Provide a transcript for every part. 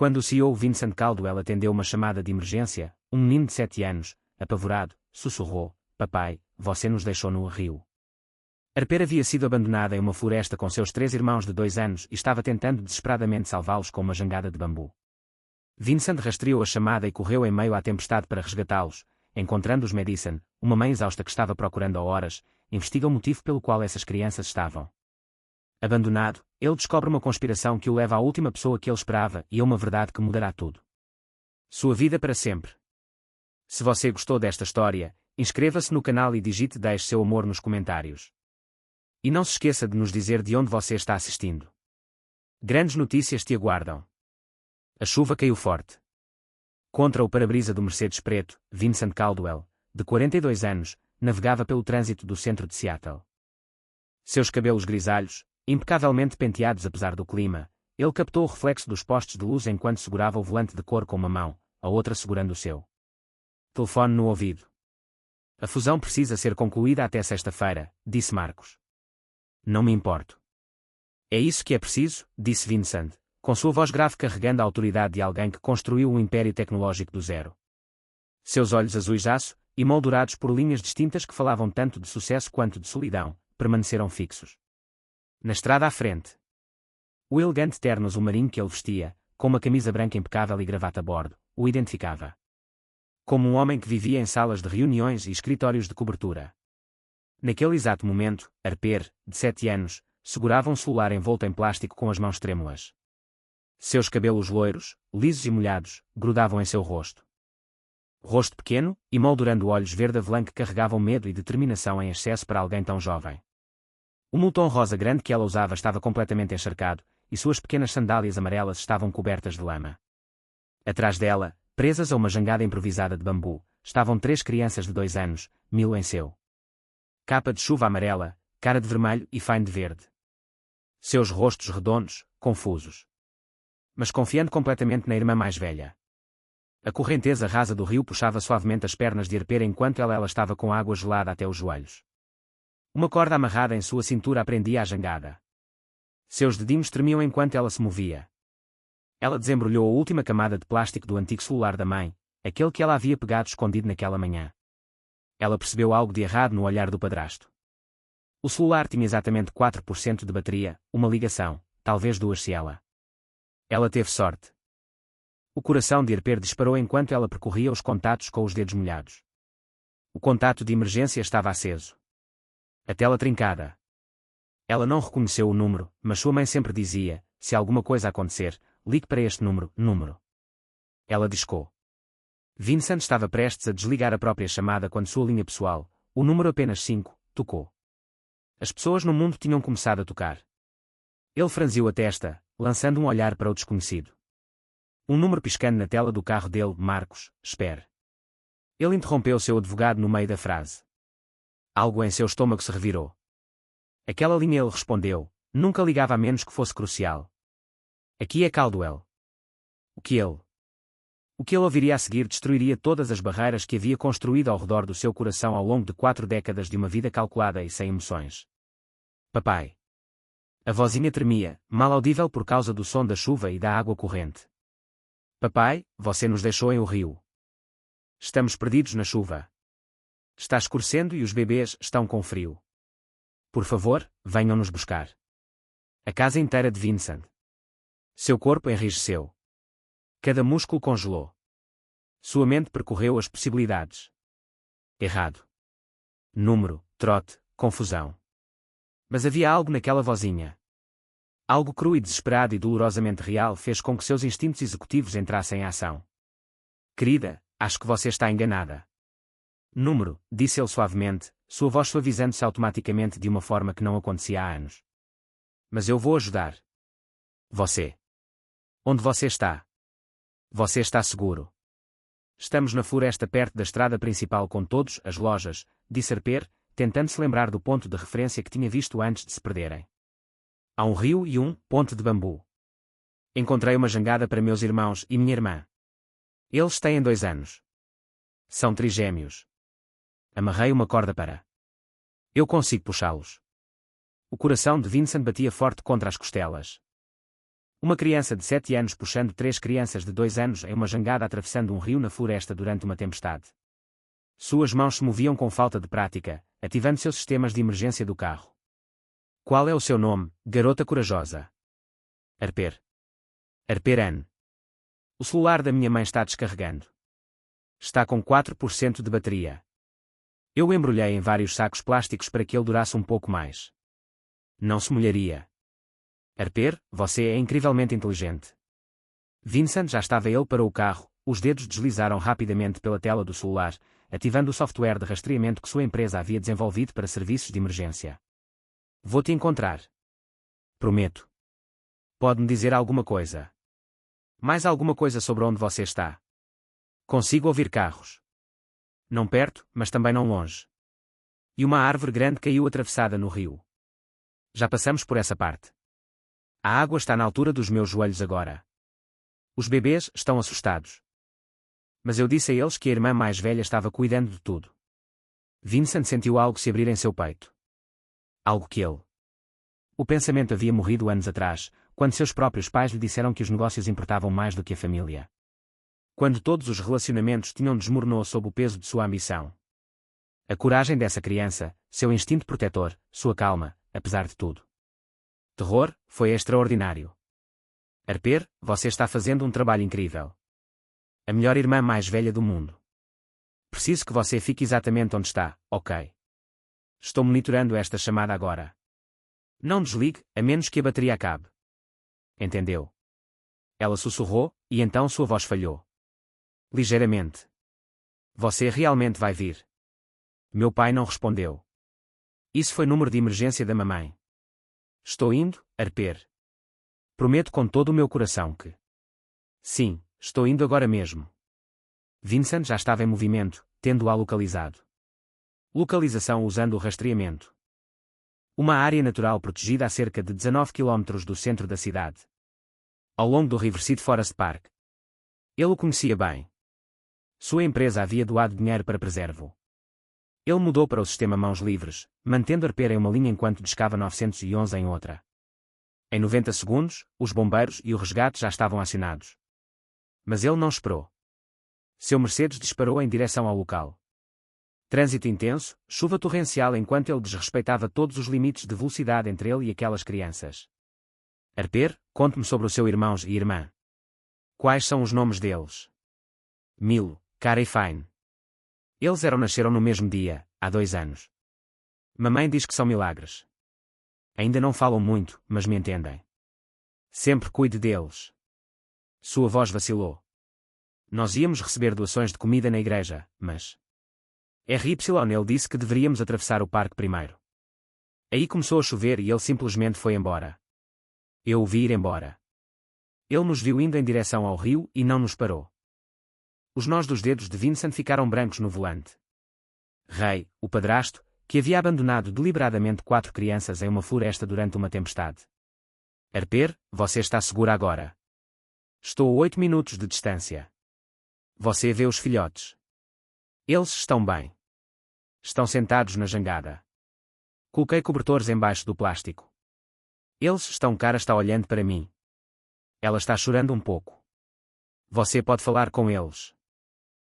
Quando o CEO Vincent Caldwell atendeu uma chamada de emergência, um menino de 7 anos, apavorado, sussurrou: "Papai, você nos deixou no rio." Harper havia sido abandonada em uma floresta com seus 3 irmãos de 2 anos e estava tentando desesperadamente salvá-los com uma jangada de bambu. Vincent rastreou a chamada e correu em meio à tempestade para resgatá-los, encontrando-os. Madison, uma mãe exausta que estava procurando há horas, investiga o motivo pelo qual essas crianças estavam. Abandonado, ele descobre uma conspiração que o leva à última pessoa que ele esperava e a uma verdade que mudará tudo. Sua vida para sempre. Se você gostou desta história, inscreva-se no canal e deixe seu amor nos comentários. E não se esqueça de nos dizer de onde você está assistindo. Grandes notícias te aguardam. A chuva caiu forte. Contra o para-brisa do Mercedes preto, Vincent Caldwell, de 42 anos, navegava pelo trânsito do centro de Seattle. Seus cabelos grisalhos, impecavelmente penteados apesar do clima, ele captou o reflexo dos postes de luz enquanto segurava o volante de cor com uma mão, a outra segurando o seu telefone no ouvido. "A fusão precisa ser concluída até sexta-feira", disse Marcos. "Não me importo." "É isso que é preciso", disse Vincent, com sua voz grave carregando a autoridade de alguém que construiu um império tecnológico do zero. Seus olhos azuis aço, emoldurados por linhas distintas que falavam tanto de sucesso quanto de solidão, permaneceram fixos. Na estrada à frente. O elegante terno azul marinho que ele vestia, com uma camisa branca impecável e gravata a bordo, o identificava como um homem que vivia em salas de reuniões e escritórios de cobertura. Naquele exato momento, Harper, de 7 anos, segurava um celular envolto em plástico com as mãos trêmulas. Seus cabelos loiros, lisos e molhados, grudavam em seu rosto. Rosto pequeno, emoldurando olhos verde-avelã que carregavam medo e determinação em excesso para alguém tão jovem. O moletom rosa grande que ela usava estava completamente encharcado, e suas pequenas sandálias amarelas estavam cobertas de lama. Atrás dela, presas a uma jangada improvisada de bambu, estavam 3 crianças de 2 anos, Milo em seu capa de chuva amarela, cara de vermelho e Fine de verde. Seus rostos redondos, confusos. Mas confiando completamente na irmã mais velha. A correnteza rasa do rio puxava suavemente as pernas de Harper enquanto ela estava com água gelada até os joelhos. Uma corda amarrada em sua cintura prendia a jangada. Seus dedinhos tremiam enquanto ela se movia. Ela desembrulhou a última camada de plástico do antigo celular da mãe, aquele que ela havia pegado escondido naquela manhã. Ela percebeu algo de errado no olhar do padrasto. O celular tinha exatamente 4% de bateria, uma ligação, talvez 2 se ela teve sorte. O coração de Harper disparou enquanto ela percorria os contatos com os dedos molhados. O contato de emergência estava aceso. A tela trincada. Ela não reconheceu o número, mas sua mãe sempre dizia: "Se alguma coisa acontecer, ligue para este número." Ela discou. Vincent estava prestes a desligar a própria chamada quando sua linha pessoal, o número apenas 5, tocou. As pessoas no mundo tinham começado a tocar. Ele franziu a testa, lançando um olhar para o desconhecido. Um número piscando na tela do carro dele: "Marcos, espere." Ele interrompeu seu advogado no meio da frase. Algo em seu estômago se revirou. Aquela linha, ele respondeu, nunca ligava a menos que fosse crucial. "Aqui é Caldwell." O que ele ouviria a seguir destruiria todas as barreiras que havia construído ao redor do seu coração ao longo de 4 décadas de uma vida calculada e sem emoções. "Papai." A vozinha tremia, mal audível por causa do som da chuva e da água corrente. "Papai, você nos deixou em o rio. Estamos perdidos na chuva. Está escurecendo e os bebês estão com frio. Por favor, venham nos buscar." A casa inteira de Vincent. Seu corpo enrijeceu. Cada músculo congelou. Sua mente percorreu as possibilidades. Errado. Número, trote, confusão. Mas havia algo naquela vozinha. Algo cru e desesperado e dolorosamente real fez com que seus instintos executivos entrassem em ação. "Querida, acho que você está enganada." "Número", disse ele suavemente, sua voz suavizando-se automaticamente de uma forma que não acontecia há anos. "Mas eu vou ajudar." "Você. Onde você está?" "Você está seguro." "Estamos na floresta perto da estrada principal com todas as lojas", disse Harper, tentando se lembrar do ponto de referência que tinha visto antes de se perderem. "Há um rio e um ponte de bambu. Encontrei uma jangada para meus irmãos e minha irmã. Eles têm 2 anos. São trigêmeos. Amarrei uma corda para. Eu consigo puxá-los." O coração de Vincent batia forte contra as costelas. Uma criança de 7 anos puxando 3 crianças de 2 anos em uma jangada atravessando um rio na floresta durante uma tempestade. Suas mãos se moviam com falta de prática, ativando seus sistemas de emergência do carro. Qual é o seu nome, garota corajosa? Harper. Harper Ann. O celular da minha mãe está descarregando. Está com 4% de bateria. Eu o embrulhei em vários sacos plásticos para que ele durasse um pouco mais. Não se molharia. Harper, você é incrivelmente inteligente. Vincent já estava ele para o carro, os dedos deslizaram rapidamente pela tela do celular, ativando o software de rastreamento que sua empresa havia desenvolvido para serviços de emergência. Vou te encontrar. Prometo. Pode-me dizer alguma coisa? Mais alguma coisa sobre onde você está? Consigo ouvir carros. Não perto, mas também não longe. E uma árvore grande caiu atravessada no rio. Já passamos por essa parte. A água está na altura dos meus joelhos agora. Os bebês estão assustados. Mas eu disse a eles que a irmã mais velha estava cuidando de tudo. Vincent sentiu algo se abrir em seu peito. Algo que ele. O pensamento havia morrido anos atrás, quando seus próprios pais lhe disseram que os negócios importavam mais do que a família. Quando todos os relacionamentos tinham desmoronou sob o peso de sua ambição. A coragem dessa criança, seu instinto protetor, sua calma, apesar de tudo. Terror, foi extraordinário. Harper, você está fazendo um trabalho incrível. A melhor irmã mais velha do mundo. Preciso que você fique exatamente onde está, ok? Estou monitorando esta chamada agora. Não desligue, a menos que a bateria acabe. Entendeu? Ela sussurrou, e então sua voz falhou. Ligeiramente. Você realmente vai vir? Meu pai não respondeu. Isso foi número de emergência da mamãe. Estou indo, Harper. Prometo com todo o meu coração que... Sim, estou indo agora mesmo. Vincent já estava em movimento, tendo-a localizado. Localização usando o rastreamento. Uma área natural protegida a cerca de 19 km do centro da cidade. Ao longo do Riverside Forest Park. Ele o conhecia bem. Sua empresa havia doado dinheiro para preservo. Ele mudou para o sistema mãos livres, mantendo Harper em uma linha enquanto descava 911 em outra. Em 90 segundos, os bombeiros e o resgate já estavam acionados. Mas ele não esperou. Seu Mercedes disparou em direção ao local. Trânsito intenso, chuva torrencial enquanto ele desrespeitava todos os limites de velocidade entre ele e aquelas crianças. Harper, conte-me sobre os seus irmãos e irmã. Quais são os nomes deles? Milo, Cara e Fine. Eles nasceram no mesmo dia, há 2 anos. Mamãe diz que são milagres. Ainda não falam muito, mas me entendem. Sempre cuide deles. Sua voz vacilou. Nós íamos receber doações de comida na igreja, mas... Ele disse que deveríamos atravessar o parque primeiro. Aí começou a chover e ele simplesmente foi embora. Eu o vi ir embora. Ele nos viu indo em direção ao rio e não nos parou. Os nós dos dedos de Vincent ficaram brancos no volante. Ray, o padrasto, que havia abandonado deliberadamente 4 crianças em uma floresta durante uma tempestade. Harper, você está segura agora. Estou a 8 minutos de distância. Você vê os filhotes. Eles estão bem. Estão sentados na jangada. Coloquei cobertores embaixo do plástico. Eles estão. Cara está olhando para mim. Ela está chorando um pouco. Você pode falar com eles.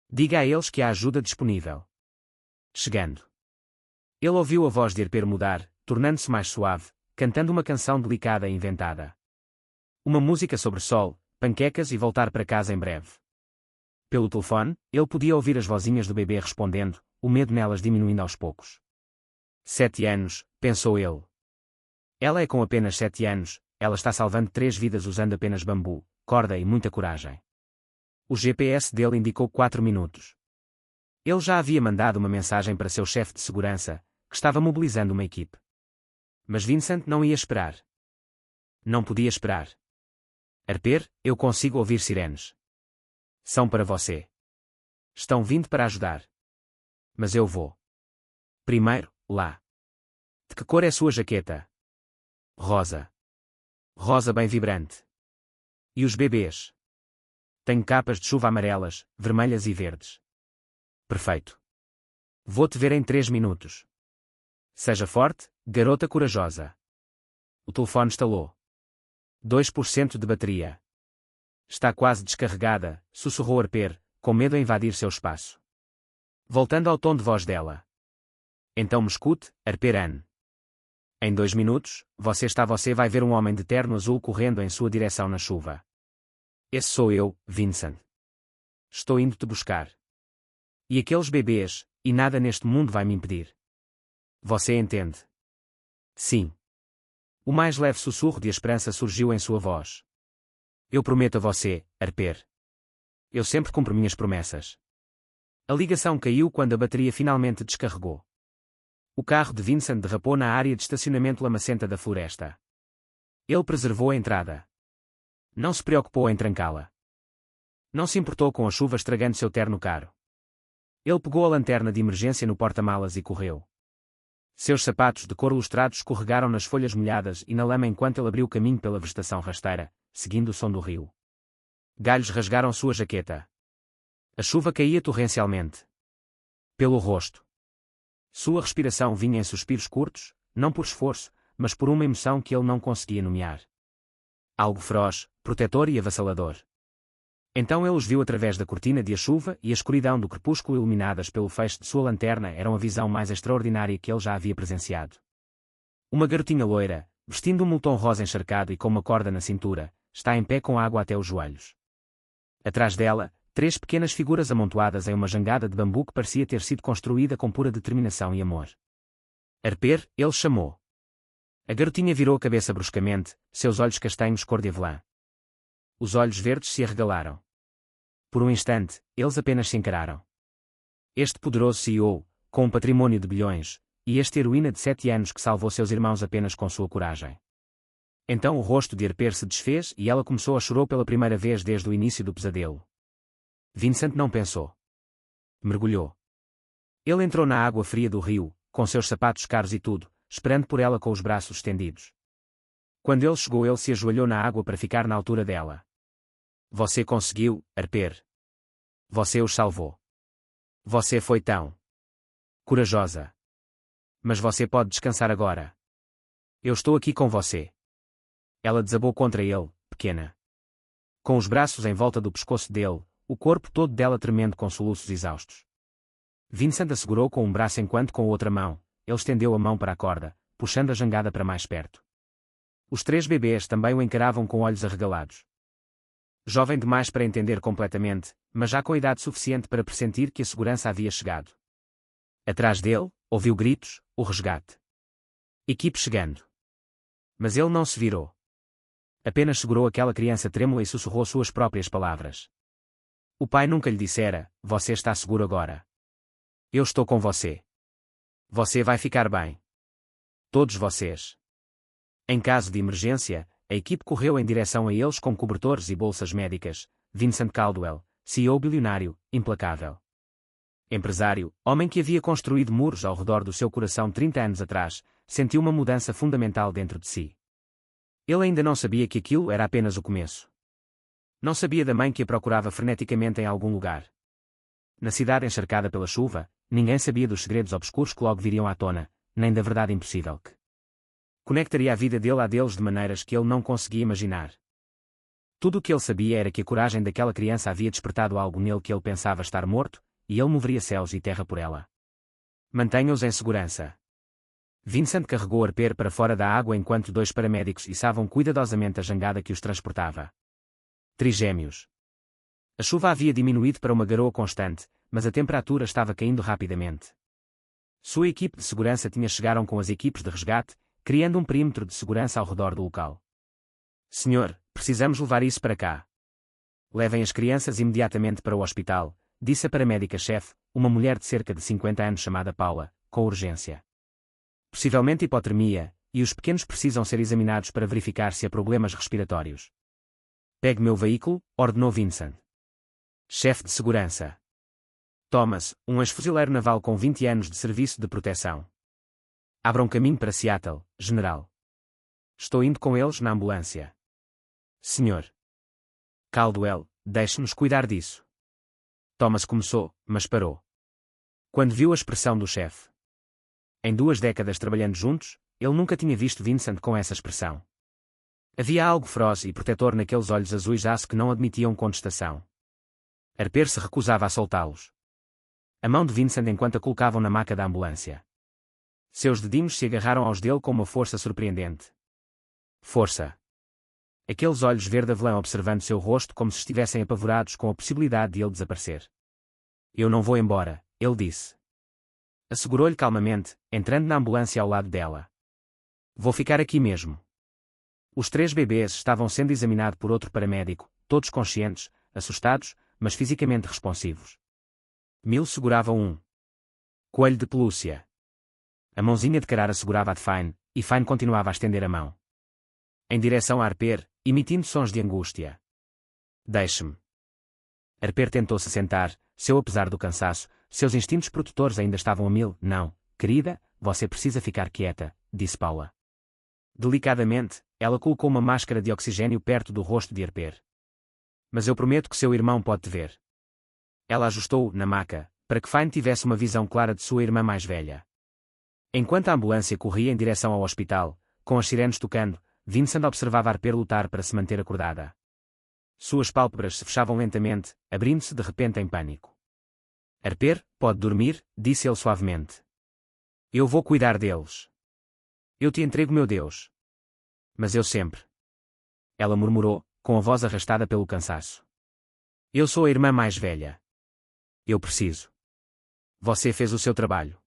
Diga a eles que há ajuda disponível. Chegando. Ele ouviu a voz de Harper mudar, tornando-se mais suave, cantando uma canção delicada e inventada. Uma música sobre sol, panquecas e voltar para casa em breve. Pelo telefone, ele podia ouvir as vozinhas do bebê respondendo, o medo nelas diminuindo aos poucos. 7 anos, pensou ele. Ela é com apenas 7 anos, ela está salvando 3 vidas usando apenas bambu, corda e muita coragem. O GPS dele indicou 4 minutos. Ele já havia mandado uma mensagem para seu chefe de segurança, que estava mobilizando uma equipe. Mas Vincent não ia esperar. Não podia esperar. Harper, eu consigo ouvir sirenes. São para você. Estão vindo para ajudar. Mas eu vou. Primeiro, lá. De que cor é sua jaqueta? Rosa. Rosa bem vibrante. E os bebês? Tenho capas de chuva amarelas, vermelhas e verdes. Perfeito. Vou te ver em 3 minutos. Seja forte, garota corajosa. O telefone estalou. 2% de bateria. Está quase descarregada, sussurrou Harper, com medo a invadir seu espaço. Voltando ao tom de voz dela. Então me escute, Harper Ann. Em 2 minutos, você vai ver um homem de terno azul correndo em sua direção na chuva. Esse sou eu, Vincent. Estou indo te buscar. E aqueles bebês, e nada neste mundo vai me impedir. Você entende? Sim. O mais leve sussurro de esperança surgiu em sua voz. Eu prometo a você, Harper. Eu sempre cumpro minhas promessas. A ligação caiu quando a bateria finalmente descarregou. O carro de Vincent derrapou na área de estacionamento lamacenta da floresta. Ele preservou a entrada. Não se preocupou em trancá-la. Não se importou com a chuva estragando seu terno caro. Ele pegou a lanterna de emergência no porta-malas e correu. Seus sapatos de couro lustrados escorregaram nas folhas molhadas e na lama enquanto ele abriu caminho pela vegetação rasteira, seguindo o som do rio. Galhos rasgaram sua jaqueta. A chuva caía torrencialmente. Pelo rosto. Sua respiração vinha em suspiros curtos, não por esforço, mas por uma emoção que ele não conseguia nomear. Algo feroz, protetor e avassalador. Então ele os viu através da cortina de a chuva e a escuridão do crepúsculo iluminadas pelo feixe de sua lanterna eram a visão mais extraordinária que ele já havia presenciado. Uma garotinha loira, vestindo um moletom rosa encharcado e com uma corda na cintura, está em pé com água até os joelhos. Atrás dela, 3 pequenas figuras amontoadas em uma jangada de bambu que parecia ter sido construída com pura determinação e amor. Harper, ele chamou. A garotinha virou a cabeça bruscamente, seus olhos castanhos cor de avelã. Os olhos verdes se arregalaram. Por um instante, eles apenas se encararam. Este poderoso CEO, com um patrimônio de bilhões, e esta heroína de 7 anos que salvou seus irmãos apenas com sua coragem. Então o rosto de Harper se desfez e ela começou a chorar pela primeira vez desde o início do pesadelo. Vincent não pensou. Mergulhou. Ele entrou na água fria do rio, com seus sapatos caros e tudo, esperando por ela com os braços estendidos. Quando ele chegou, ele se ajoelhou na água para ficar na altura dela. Você conseguiu, Harper. Você os salvou. Você foi tão corajosa. Mas você pode descansar agora. Eu estou aqui com você. Ela desabou contra ele, pequena. Com os braços em volta do pescoço dele, o corpo todo dela tremendo com soluços exaustos. Vincent a segurou com um braço enquanto com a outra mão, ele estendeu a mão para a corda, puxando a jangada para mais perto. Os 3 bebês também o encaravam com olhos arregalados. Jovem demais para entender completamente, mas já com idade suficiente para pressentir que a segurança havia chegado. Atrás dele, ouviu gritos, o resgate. Equipe chegando. Mas ele não se virou. Apenas segurou aquela criança trêmula e sussurrou suas próprias palavras. O pai nunca lhe dissera, você está seguro agora. Eu estou com você. Você vai ficar bem. Todos vocês. Em caso de emergência, a equipe correu em direção a eles com cobertores e bolsas médicas. Vincent Caldwell, CEO bilionário, implacável. Empresário, homem que havia construído muros ao redor do seu coração 30 anos atrás, sentiu uma mudança fundamental dentro de si. Ele ainda não sabia que aquilo era apenas o começo. Não sabia da mãe que a procurava freneticamente em algum lugar. Na cidade encharcada pela chuva, ninguém sabia dos segredos obscuros que logo viriam à tona, nem da verdade impossível que conectaria a vida dele à deles de maneiras que ele não conseguia imaginar. Tudo o que ele sabia era que a coragem daquela criança havia despertado algo nele que ele pensava estar morto, e ele moveria céus e terra por ela. Mantenha-os em segurança. Vincent carregou Harper para fora da água enquanto 2 paramédicos içavam cuidadosamente a jangada que os transportava. Trigêmeos. A chuva havia diminuído para uma garoa constante, mas a temperatura estava caindo rapidamente. Sua equipe de segurança tinha chegado com as equipes de resgate, criando um perímetro de segurança ao redor do local. Senhor, precisamos levar isso para cá. Levem as crianças imediatamente para o hospital, disse a paramédica-chefe, uma mulher de cerca de 50 anos chamada Paula, com urgência. Possivelmente hipotermia, e os pequenos precisam ser examinados para verificar se há problemas respiratórios. Pegue meu veículo, ordenou Vincent. Chefe de segurança. Thomas, um ex-fuzileiro naval com 20 anos de serviço de proteção. Abram caminho para Seattle, general. Estou indo com eles na ambulância. Senhor. Caldwell, deixe-nos cuidar disso. Thomas começou, mas parou. Quando viu a expressão do chefe. Em 2 décadas trabalhando juntos, ele nunca tinha visto Vincent com essa expressão. Havia algo feroz e protetor naqueles olhos azuis aço que não admitiam contestação. Harper se recusava a soltá-los. A mão de Vincent enquanto a colocavam na maca da ambulância. Seus dedinhos se agarraram aos dele com uma força surpreendente. Força. Aqueles olhos verde-avelã observando seu rosto como se estivessem apavorados com a possibilidade de ele desaparecer. Eu não vou embora, ele disse. Assegurou-lhe calmamente, entrando na ambulância ao lado dela. Vou ficar aqui mesmo. Os 3 bebês estavam sendo examinados por outro paramédico, todos conscientes, assustados, mas fisicamente responsivos. Mill segurava um coelho de pelúcia. A mãozinha de Carrara segurava a de Fine, e Fine continuava a estender a mão em direção a Harper, emitindo sons de angústia. Deixe-me. Harper tentou-se sentar, apesar do cansaço, seus instintos protetores ainda estavam a mil. Não, querida, você precisa ficar quieta, disse Paula. Delicadamente, ela colocou uma máscara de oxigênio perto do rosto de Harper. Mas eu prometo que seu irmão pode te ver. Ela ajustou-o na maca, para que Fine tivesse uma visão clara de sua irmã mais velha. Enquanto a ambulância corria em direção ao hospital, com as sirenes tocando, Vincent observava Harper lutar para se manter acordada. Suas pálpebras se fechavam lentamente, abrindo-se de repente em pânico. Harper, pode dormir, disse ele suavemente. Eu vou cuidar deles. Eu te entrego meu Deus. Mas eu sempre. Ela murmurou, com a voz arrastada pelo cansaço. Eu sou a irmã mais velha. Eu preciso. Você fez o seu trabalho.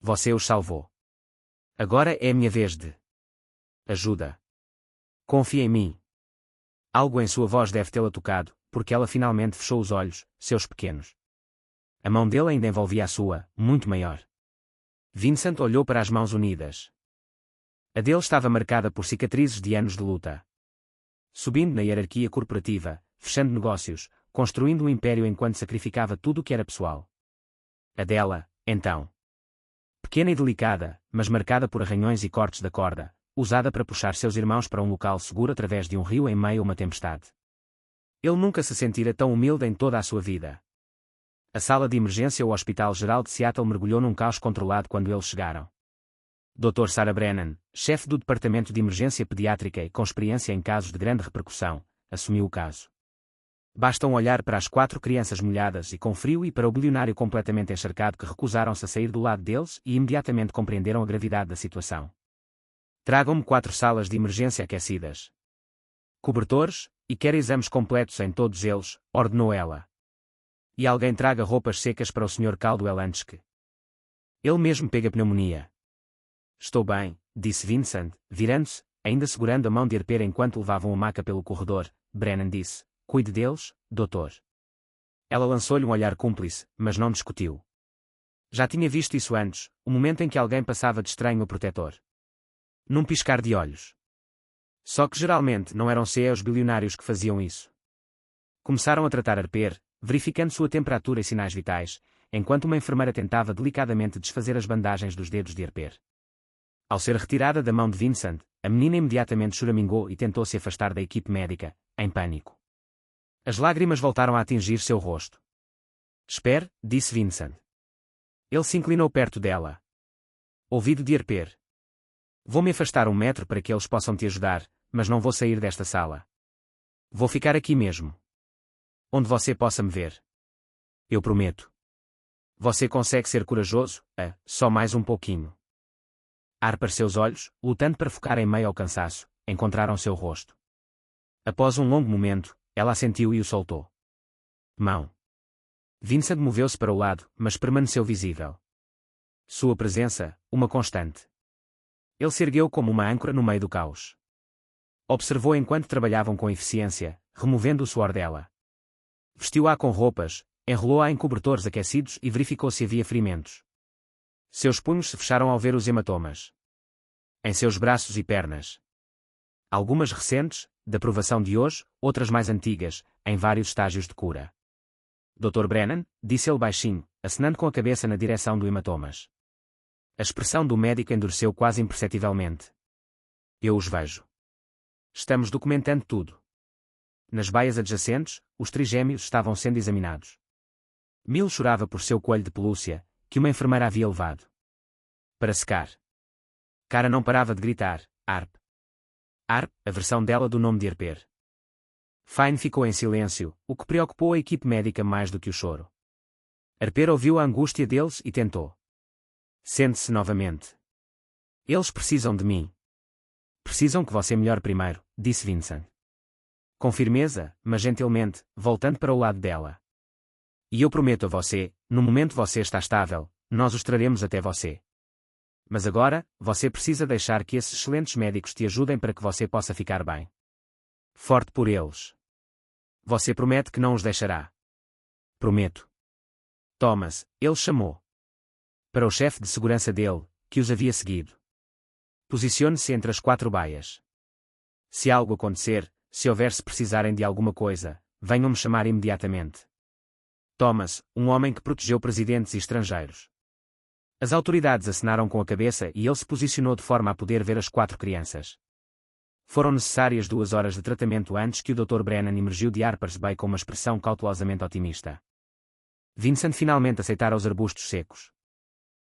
Você os salvou. Agora é a minha vez de. Ajuda. Confia em mim. Algo em sua voz deve tê-la tocado, porque ela finalmente fechou os olhos, seus pequenos. A mão dele ainda envolvia a sua, muito maior. Vincent olhou para as mãos unidas. A dele estava marcada por cicatrizes de anos de luta. Subindo na hierarquia corporativa, fechando negócios, construindo um império enquanto sacrificava tudo o que era pessoal. A dela, então. Pequena e delicada, mas marcada por arranhões e cortes da corda, usada para puxar seus irmãos para um local seguro através de um rio em meio a uma tempestade. Ele nunca se sentira tão humilde em toda a sua vida. A sala de emergência ou Hospital Geral de Seattle mergulhou num caos controlado quando eles chegaram. Dr. Sarah Brennan, chefe do Departamento de Emergência Pediátrica e com experiência em casos de grande repercussão, assumiu o caso. Basta um olhar para as 4 crianças molhadas e com frio e para o bilionário completamente encharcado que recusaram-se a sair do lado deles e imediatamente compreenderam a gravidade da situação. Tragam-me 4 salas de emergência aquecidas. Cobertores, e quer exames completos em todos eles, ordenou ela. E alguém traga roupas secas para o Sr. Caldwell antes que ele mesmo pegue a pneumonia. Estou bem, disse Vincent, virando-se, ainda segurando a mão de Harper enquanto levavam a maca pelo corredor. Brennan disse, cuide deles, doutor. Ela lançou-lhe um olhar cúmplice, mas não discutiu. Já tinha visto isso antes, o momento em que alguém passava de estranho a protetor. Num piscar de olhos. Só que geralmente não eram os bilionários que faziam isso. Começaram a tratar Harper, verificando sua temperatura e sinais vitais, enquanto uma enfermeira tentava delicadamente desfazer as bandagens dos dedos de Harper. Ao ser retirada da mão de Vincent, a menina imediatamente choramingou e tentou se afastar da equipe médica, em pânico. As lágrimas voltaram a atingir seu rosto. Espere, disse Vincent. Ele se inclinou perto dela. Ouvido de Harper. Vou-me afastar 1 metro para que eles possam te ajudar, mas não vou sair desta sala. Vou ficar aqui mesmo. Onde você possa me ver. Eu prometo. Você consegue ser corajoso? Só mais um pouquinho. Ar para seus olhos, lutando para focar em meio ao cansaço, encontraram seu rosto. Após um longo momento, ela assentiu e o soltou. Mão. Vincent moveu-se para o lado, mas permaneceu visível. Sua presença, uma constante. Ele se ergueu como uma âncora no meio do caos. Observou enquanto trabalhavam com eficiência, removendo o suor dela. Vestiu-a com roupas, enrolou-a em cobertores aquecidos e verificou se havia ferimentos. Seus punhos se fecharam ao ver os hematomas. Em seus braços e pernas. Algumas recentes, da provação de hoje, outras mais antigas, em vários estágios de cura. Dr. Brennan, disse ele baixinho, acenando com a cabeça na direção do hematomas. A expressão do médico endureceu quase imperceptivelmente. Eu os vejo. Estamos documentando tudo. Nas baias adjacentes, os trigêmeos estavam sendo examinados. Mill chorava por seu coelho de pelúcia, que uma enfermeira havia levado para secar. Cara não parava de gritar, Harp. Arp, a versão dela do nome de Arper. Fine ficou em silêncio, o que preocupou a equipe médica mais do que o choro. Arper ouviu a angústia deles e tentou. Sente-se novamente. Eles precisam de mim. Precisam que você melhore primeiro, disse Vincent. Com firmeza, mas gentilmente, voltando para o lado dela. E eu prometo a você, no momento você está estável, nós os traremos até você. Mas agora, você precisa deixar que esses excelentes médicos te ajudem para que você possa ficar bem. Forte por eles. Você promete que não os deixará. Prometo. Thomas, ele chamou. Para o chefe de segurança dele, que os havia seguido. Posicione-se entre as 4 baias. Se algo acontecer, se precisarem de alguma coisa, venham me chamar imediatamente. Thomas, um homem que protegeu presidentes e estrangeiros. As autoridades acenaram com a cabeça e ele se posicionou de forma a poder ver as 4 crianças. Foram necessárias 2 horas de tratamento antes que o Dr. Brennan emergiu de Harper's Bay com uma expressão cautelosamente otimista. Vincent finalmente aceitara os arbustos secos.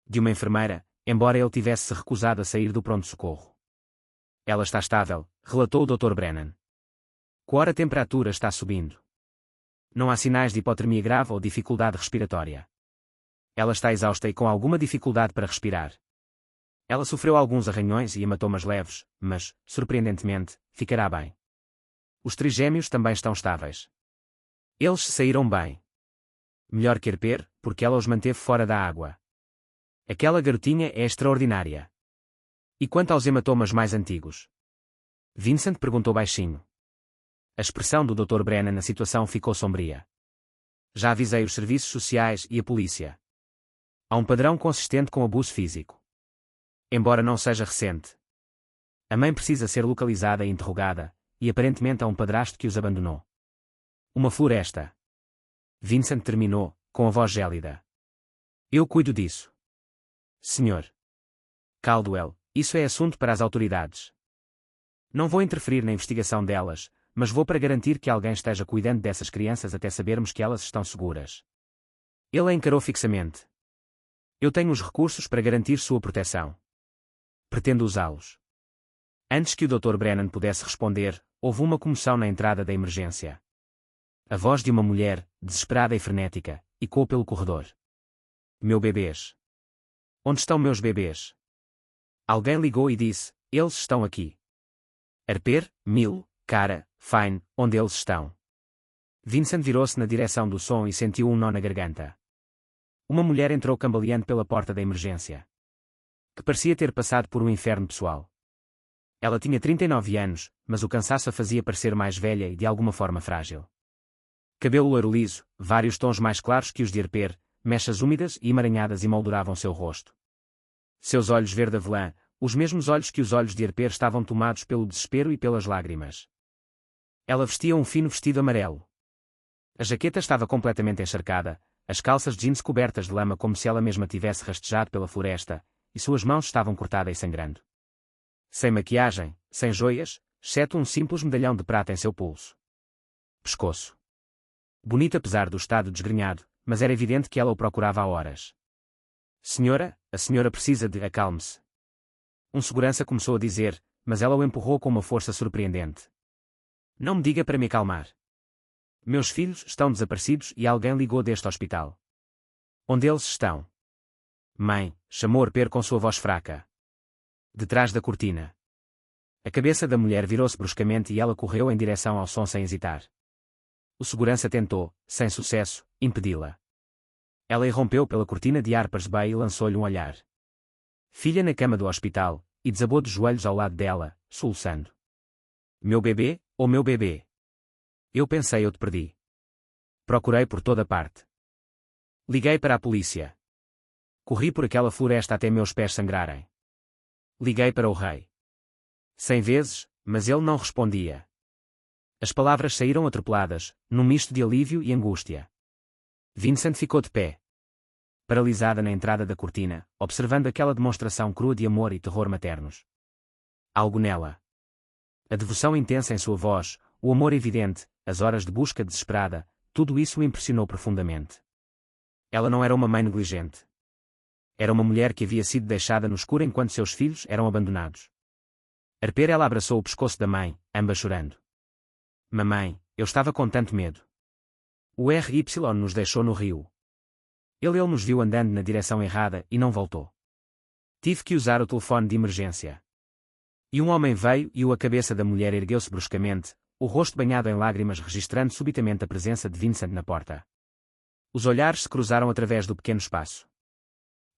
De uma enfermeira, embora ele tivesse se recusado a sair do pronto-socorro. Ela está estável, relatou o Dr. Brennan. A temperatura está subindo. Não há sinais de hipotermia grave ou dificuldade respiratória. Ela está exausta e com alguma dificuldade para respirar. Ela sofreu alguns arranhões e hematomas leves, mas, surpreendentemente, ficará bem. Os trigêmeos também estão estáveis. Eles saíram bem. Melhor que Arper, porque ela os manteve fora da água. Aquela garotinha é extraordinária. E quanto aos hematomas mais antigos? Vincent perguntou baixinho. A expressão do Dr. Brennan na situação ficou sombria. Já avisei os serviços sociais e a polícia. Há um padrão consistente com abuso físico. Embora não seja recente. A mãe precisa ser localizada e interrogada, e aparentemente há um padrasto que os abandonou. Uma floresta. Vincent terminou, com a voz gélida. Eu cuido disso. Senhor Caldwell, isso é assunto para as autoridades. Não vou interferir na investigação delas, mas vou para garantir que alguém esteja cuidando dessas crianças até sabermos que elas estão seguras. Ele a encarou fixamente. Eu tenho os recursos para garantir sua proteção. Pretendo usá-los. Antes que o Dr. Brennan pudesse responder, houve uma comoção na entrada da emergência. A voz de uma mulher, desesperada e frenética, ecoou pelo corredor. Meu bebês. Onde estão meus bebês? Alguém ligou e disse, eles estão aqui. Arper, Mil, Cara, Fine, onde eles estão? Vincent virou-se na direção do som e sentiu um nó na garganta. Uma mulher entrou cambaleando pela porta da emergência. Que parecia ter passado por um inferno pessoal. Ela tinha 39 anos, mas o cansaço a fazia parecer mais velha e de alguma forma frágil. Cabelo loiro liso, vários tons mais claros que os de Arper, mechas úmidas e emaranhadas emolduravam seu rosto. Seus olhos verde-avelã, os mesmos olhos que os olhos de Arper estavam tomados pelo desespero e pelas lágrimas. Ela vestia um fino vestido amarelo. A jaqueta estava completamente encharcada, as calças jeans cobertas de lama como se ela mesma tivesse rastejado pela floresta, e suas mãos estavam cortadas e sangrando. Sem maquiagem, sem joias, exceto um simples medalhão de prata em seu pulso. Pescoço. Bonito apesar do estado desgrenhado, mas era evidente que ela o procurava há horas. Senhora, a senhora precisa de... Acalme-se. Um segurança começou a dizer, mas ela o empurrou com uma força surpreendente. Não me diga para me acalmar. Meus filhos estão desaparecidos e alguém ligou deste hospital. Onde eles estão? Mãe, chamou Arper com sua voz fraca. Detrás da cortina. A cabeça da mulher virou-se bruscamente e ela correu em direção ao som sem hesitar. O segurança tentou, sem sucesso, impedi-la. Ela irrompeu pela cortina de Harper's Bay e lançou-lhe um olhar. Filha na cama do hospital, e desabou de joelhos ao lado dela, soluçando. Meu bebê, oh meu bebê. Eu pensei eu te perdi. Procurei por toda parte. Liguei para a polícia. Corri por aquela floresta até meus pés sangrarem. Liguei para o rei. 100 vezes, mas ele não respondia. As palavras saíram atropeladas, num misto de alívio e angústia. Vincent ficou de pé. Paralisada na entrada da cortina, observando aquela demonstração crua de amor e terror maternos. Algo nela. A devoção intensa em sua voz, o amor evidente, as horas de busca desesperada, tudo isso o impressionou profundamente. Ela não era uma mãe negligente. Era uma mulher que havia sido deixada no escuro enquanto seus filhos eram abandonados. Arper ela abraçou o pescoço da mãe, ambas chorando. Mamãe, eu estava com tanto medo. O RY nos deixou no rio. Ele nos viu andando na direção errada e não voltou. Tive que usar o telefone de emergência. E um homem veio e a cabeça da mulher ergueu-se bruscamente, o rosto banhado em lágrimas registrando subitamente a presença de Vincent na porta. Os olhares se cruzaram através do pequeno espaço.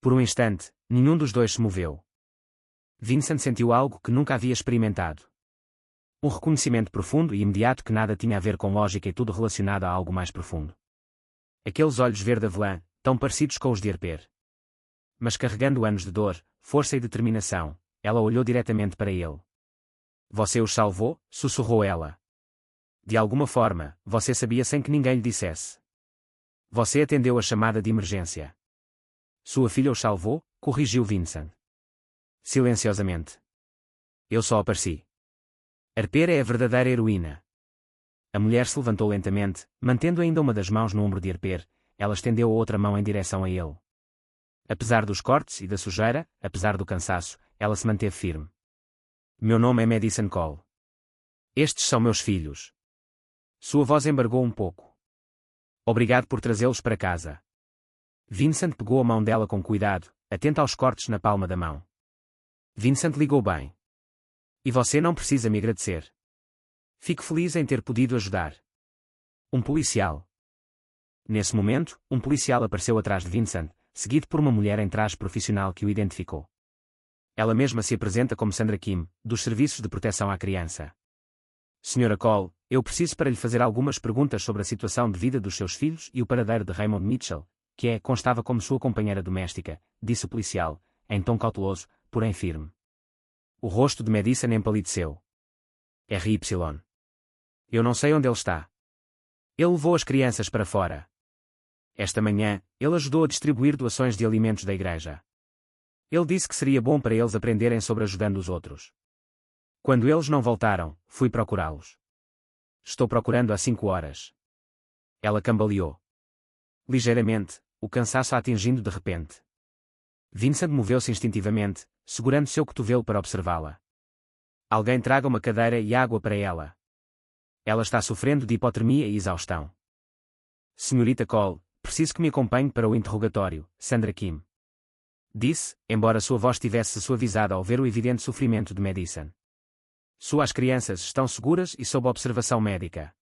Por um instante, nenhum dos dois se moveu. Vincent sentiu algo que nunca havia experimentado. Um reconhecimento profundo e imediato que nada tinha a ver com lógica e tudo relacionado a algo mais profundo. Aqueles olhos verde-avelã, tão parecidos com os de Arper. Mas carregando anos de dor, força e determinação, ela olhou diretamente para ele. Você os salvou? Sussurrou ela. De alguma forma, você sabia sem que ninguém lhe dissesse. Você atendeu a chamada de emergência. Sua filha os salvou? Corrigiu Vincent. Silenciosamente. Eu só apareci. Arper é a verdadeira heroína. A mulher se levantou lentamente, mantendo ainda uma das mãos no ombro de Arper, ela estendeu a outra mão em direção a ele. Apesar dos cortes e da sujeira, apesar do cansaço, ela se manteve firme. Meu nome é Madison Cole. Estes são meus filhos. Sua voz embargou um pouco. Obrigado por trazê-los para casa. Vincent pegou a mão dela com cuidado, atento aos cortes na palma da mão. Vincent ligou bem. E você não precisa me agradecer. Fico feliz em ter podido ajudar. Um policial. Nesse momento, um policial apareceu atrás de Vincent, seguido por uma mulher em traje profissional que o identificou. Ela mesma se apresenta como Sandra Kim, dos Serviços de Proteção à Criança. Senhora Cole, eu preciso para lhe fazer algumas perguntas sobre a situação de vida dos seus filhos e o paradeiro de Raymond Mitchell, que constava como sua companheira doméstica, disse o policial, em tom cauteloso, porém firme. O rosto de Madison empalideceu. R.Y. Eu não sei onde ele está. Ele levou as crianças para fora. Esta manhã, ele ajudou a distribuir doações de alimentos da igreja. Ele disse que seria bom para eles aprenderem sobre ajudando os outros. Quando eles não voltaram, fui procurá-los. Estou procurando há 5 horas. Ela cambaleou. Ligeiramente, o cansaço a atingindo de repente. Vincent moveu-se instintivamente, segurando seu cotovelo para observá-la. Alguém traga uma cadeira e água para ela. Ela está sofrendo de hipotermia e exaustão. Senhorita Cole, preciso que me acompanhe para o interrogatório, Sandra Kim. Disse, embora sua voz tivesse suavizado ao ver o evidente sofrimento de Madison. Suas crianças estão seguras e sob observação médica.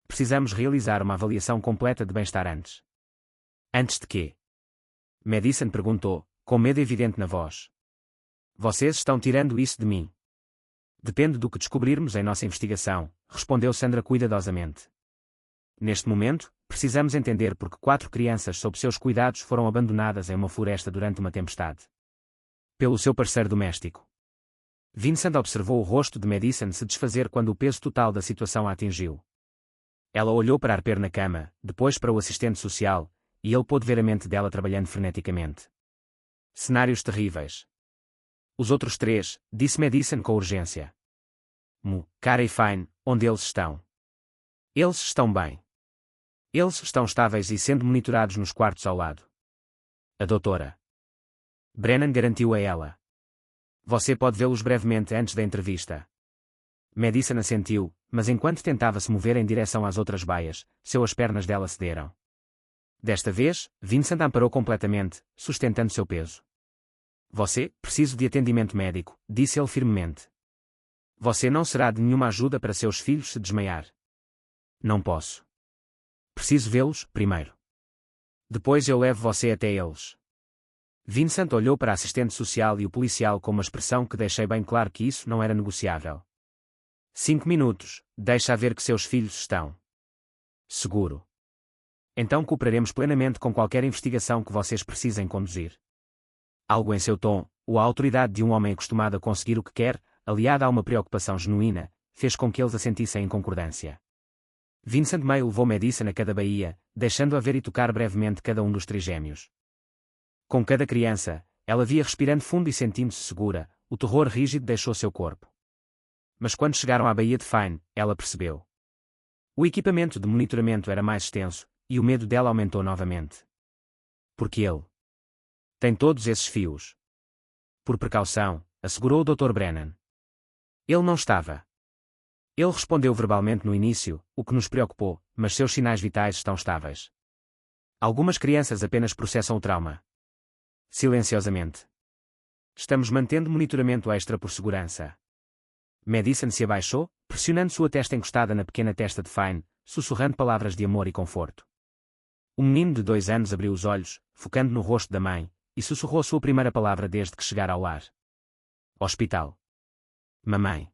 Precisamos realizar uma avaliação completa de bem-estar antes. Antes de quê? Madison perguntou, com medo evidente na voz. Vocês estão tirando isso de mim. Depende do que descobrirmos em nossa investigação, respondeu Sandra cuidadosamente. Neste momento, precisamos entender por que 4 crianças sob seus cuidados foram abandonadas em uma floresta durante uma tempestade. Pelo seu parceiro doméstico. Vincent observou o rosto de Madison se desfazer quando o peso total da situação a atingiu. Ela olhou para Arper na cama, depois para o assistente social, e ele pôde ver a mente dela trabalhando freneticamente. Cenários terríveis. Os outros 3, disse Madison com urgência. Cara e Fine, onde eles estão? Eles estão bem. Eles estão estáveis e sendo monitorados nos quartos ao lado. A doutora Brennan garantiu a ela. Você pode vê-los brevemente antes da entrevista. Madison assentiu, mas enquanto tentava se mover em direção às outras baias, as pernas dela cederam. Desta vez, Vincent a amparou completamente, sustentando seu peso. Você, preciso de atendimento médico, disse ele firmemente. Você não será de nenhuma ajuda para seus filhos se desmaiar. Não posso. Preciso vê-los, primeiro. Depois eu levo você até eles. Vincent olhou para a assistente social e o policial com uma expressão que deixei bem claro que isso não era negociável. 5 minutos, deixa ver que seus filhos estão. Seguro. Então cooperaremos plenamente com qualquer investigação que vocês precisem conduzir. Algo em seu tom, a autoridade de um homem acostumado a conseguir o que quer, aliada a uma preocupação genuína, fez com que eles a sentissem em concordância. Vincent May levou Madison a cada baía, deixando-a ver e tocar brevemente cada um dos trigêmeos. Com cada criança, ela via respirando fundo e sentindo-se segura, o terror rígido deixou seu corpo. Mas quando chegaram à baía de Fine, ela percebeu. O equipamento de monitoramento era mais extenso, e o medo dela aumentou novamente. Porque ele tem todos esses fios. Por precaução, assegurou o Dr. Brennan. Ele não estava. Ele respondeu verbalmente no início, o que nos preocupou, mas seus sinais vitais estão estáveis. Algumas crianças apenas processam o trauma. Silenciosamente. Estamos mantendo monitoramento extra por segurança. Madison se abaixou, pressionando sua testa encostada na pequena testa de Fine, sussurrando palavras de amor e conforto. O menino de 2 anos abriu os olhos, focando no rosto da mãe, e sussurrou sua primeira palavra desde que chegara ao lar. Hospital. Mamãe.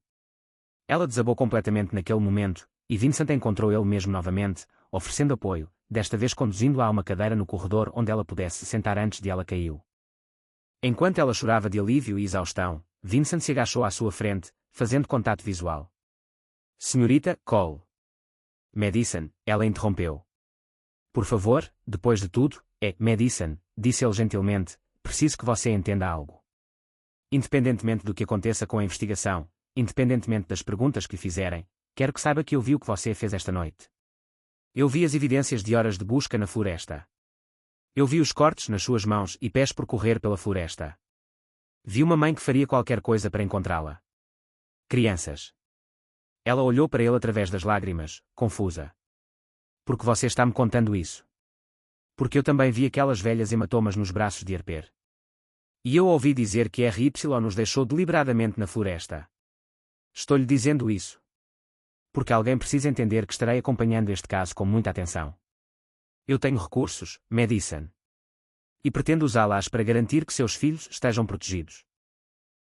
Ela desabou completamente naquele momento, e Vincent encontrou ele mesmo novamente, oferecendo apoio, desta vez conduzindo-a a uma cadeira no corredor onde ela pudesse se sentar antes de ela cair. Enquanto ela chorava de alívio e exaustão, Vincent se agachou à sua frente, fazendo contato visual. Senhorita Cole. Madison, ela interrompeu. Por favor, depois de tudo, Madison, disse ele gentilmente, preciso que você entenda algo. Independentemente do que aconteça com a investigação, independentemente das perguntas que lhe fizerem, quero que saiba que eu vi o que você fez esta noite. Eu vi as evidências de horas de busca na floresta. Eu vi os cortes nas suas mãos e pés por correr pela floresta. Vi uma mãe que faria qualquer coisa para encontrá-la. Crianças. Ela olhou para ele através das lágrimas, confusa. Por que você está me contando isso? Porque eu também vi aquelas velhas hematomas nos braços de Harper. E eu ouvi dizer que RY nos deixou deliberadamente na floresta. Estou-lhe dizendo isso. Porque alguém precisa entender que estarei acompanhando este caso com muita atenção. Eu tenho recursos, Madison. E pretendo usá-las para garantir que seus filhos estejam protegidos.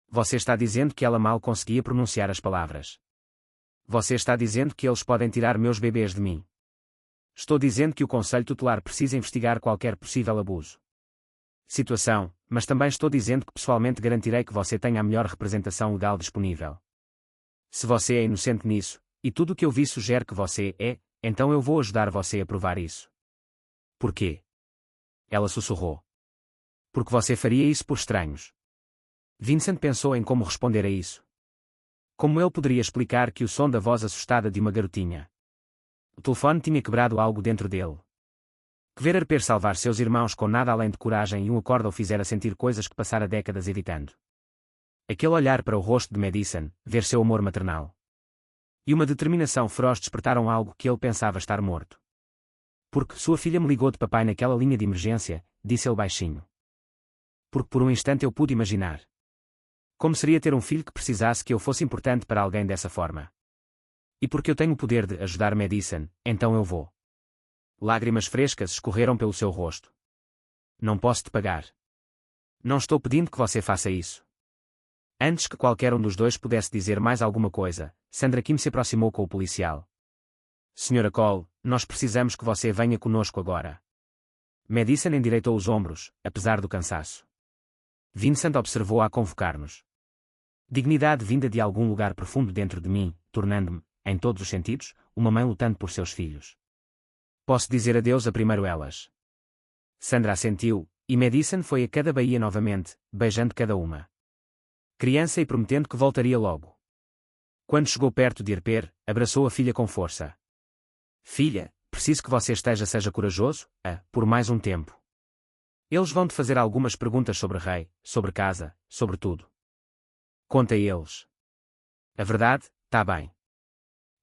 Você está dizendo que ela mal conseguia pronunciar as palavras. Você está dizendo que eles podem tirar meus bebês de mim. Estou dizendo que o Conselho Tutelar precisa investigar qualquer possível abuso. Situação, mas também estou dizendo que pessoalmente garantirei que você tenha a melhor representação legal disponível. Se você é inocente nisso, e tudo o que eu vi sugere que você é, então eu vou ajudar você a provar isso. Por quê? Ela sussurrou. Porque você faria isso por estranhos. Vincent pensou em como responder a isso. Como ele poderia explicar que o som da voz assustada de uma garotinha? O telefone tinha quebrado algo dentro dele. Que ver Harper salvar seus irmãos com nada além de coragem e um acorde o fizera sentir coisas que passara décadas evitando. Aquele olhar para o rosto de Madison, ver seu amor maternal. E uma determinação feroz despertaram algo que ele pensava estar morto. Porque sua filha me ligou de papai naquela linha de emergência, disse ele baixinho. Porque por um instante eu pude imaginar. Como seria ter um filho que precisasse que eu fosse importante para alguém dessa forma? E porque eu tenho o poder de ajudar Madison, então eu vou. Lágrimas frescas escorreram pelo seu rosto. Não posso te pagar. Não estou pedindo que você faça isso. Antes que qualquer um dos dois pudesse dizer mais alguma coisa, Sandra Kim se aproximou com o policial. Senhora Cole, nós precisamos que você venha conosco agora. Madison endireitou os ombros, apesar do cansaço. Vincent observou-a a convocar-nos. Dignidade vinda de algum lugar profundo dentro de mim, tornando-me, em todos os sentidos, uma mãe lutando por seus filhos. Posso dizer adeus a primeiro elas. Sandra assentiu, e Madison foi a cada baía novamente, beijando cada uma. Criança e prometendo que voltaria logo. Quando chegou perto de Harper, abraçou a filha com força. Filha, preciso que você seja corajoso, por mais um tempo. Eles vão te fazer algumas perguntas sobre Rei, sobre casa, sobre tudo. Conta a eles. A verdade, tá bem.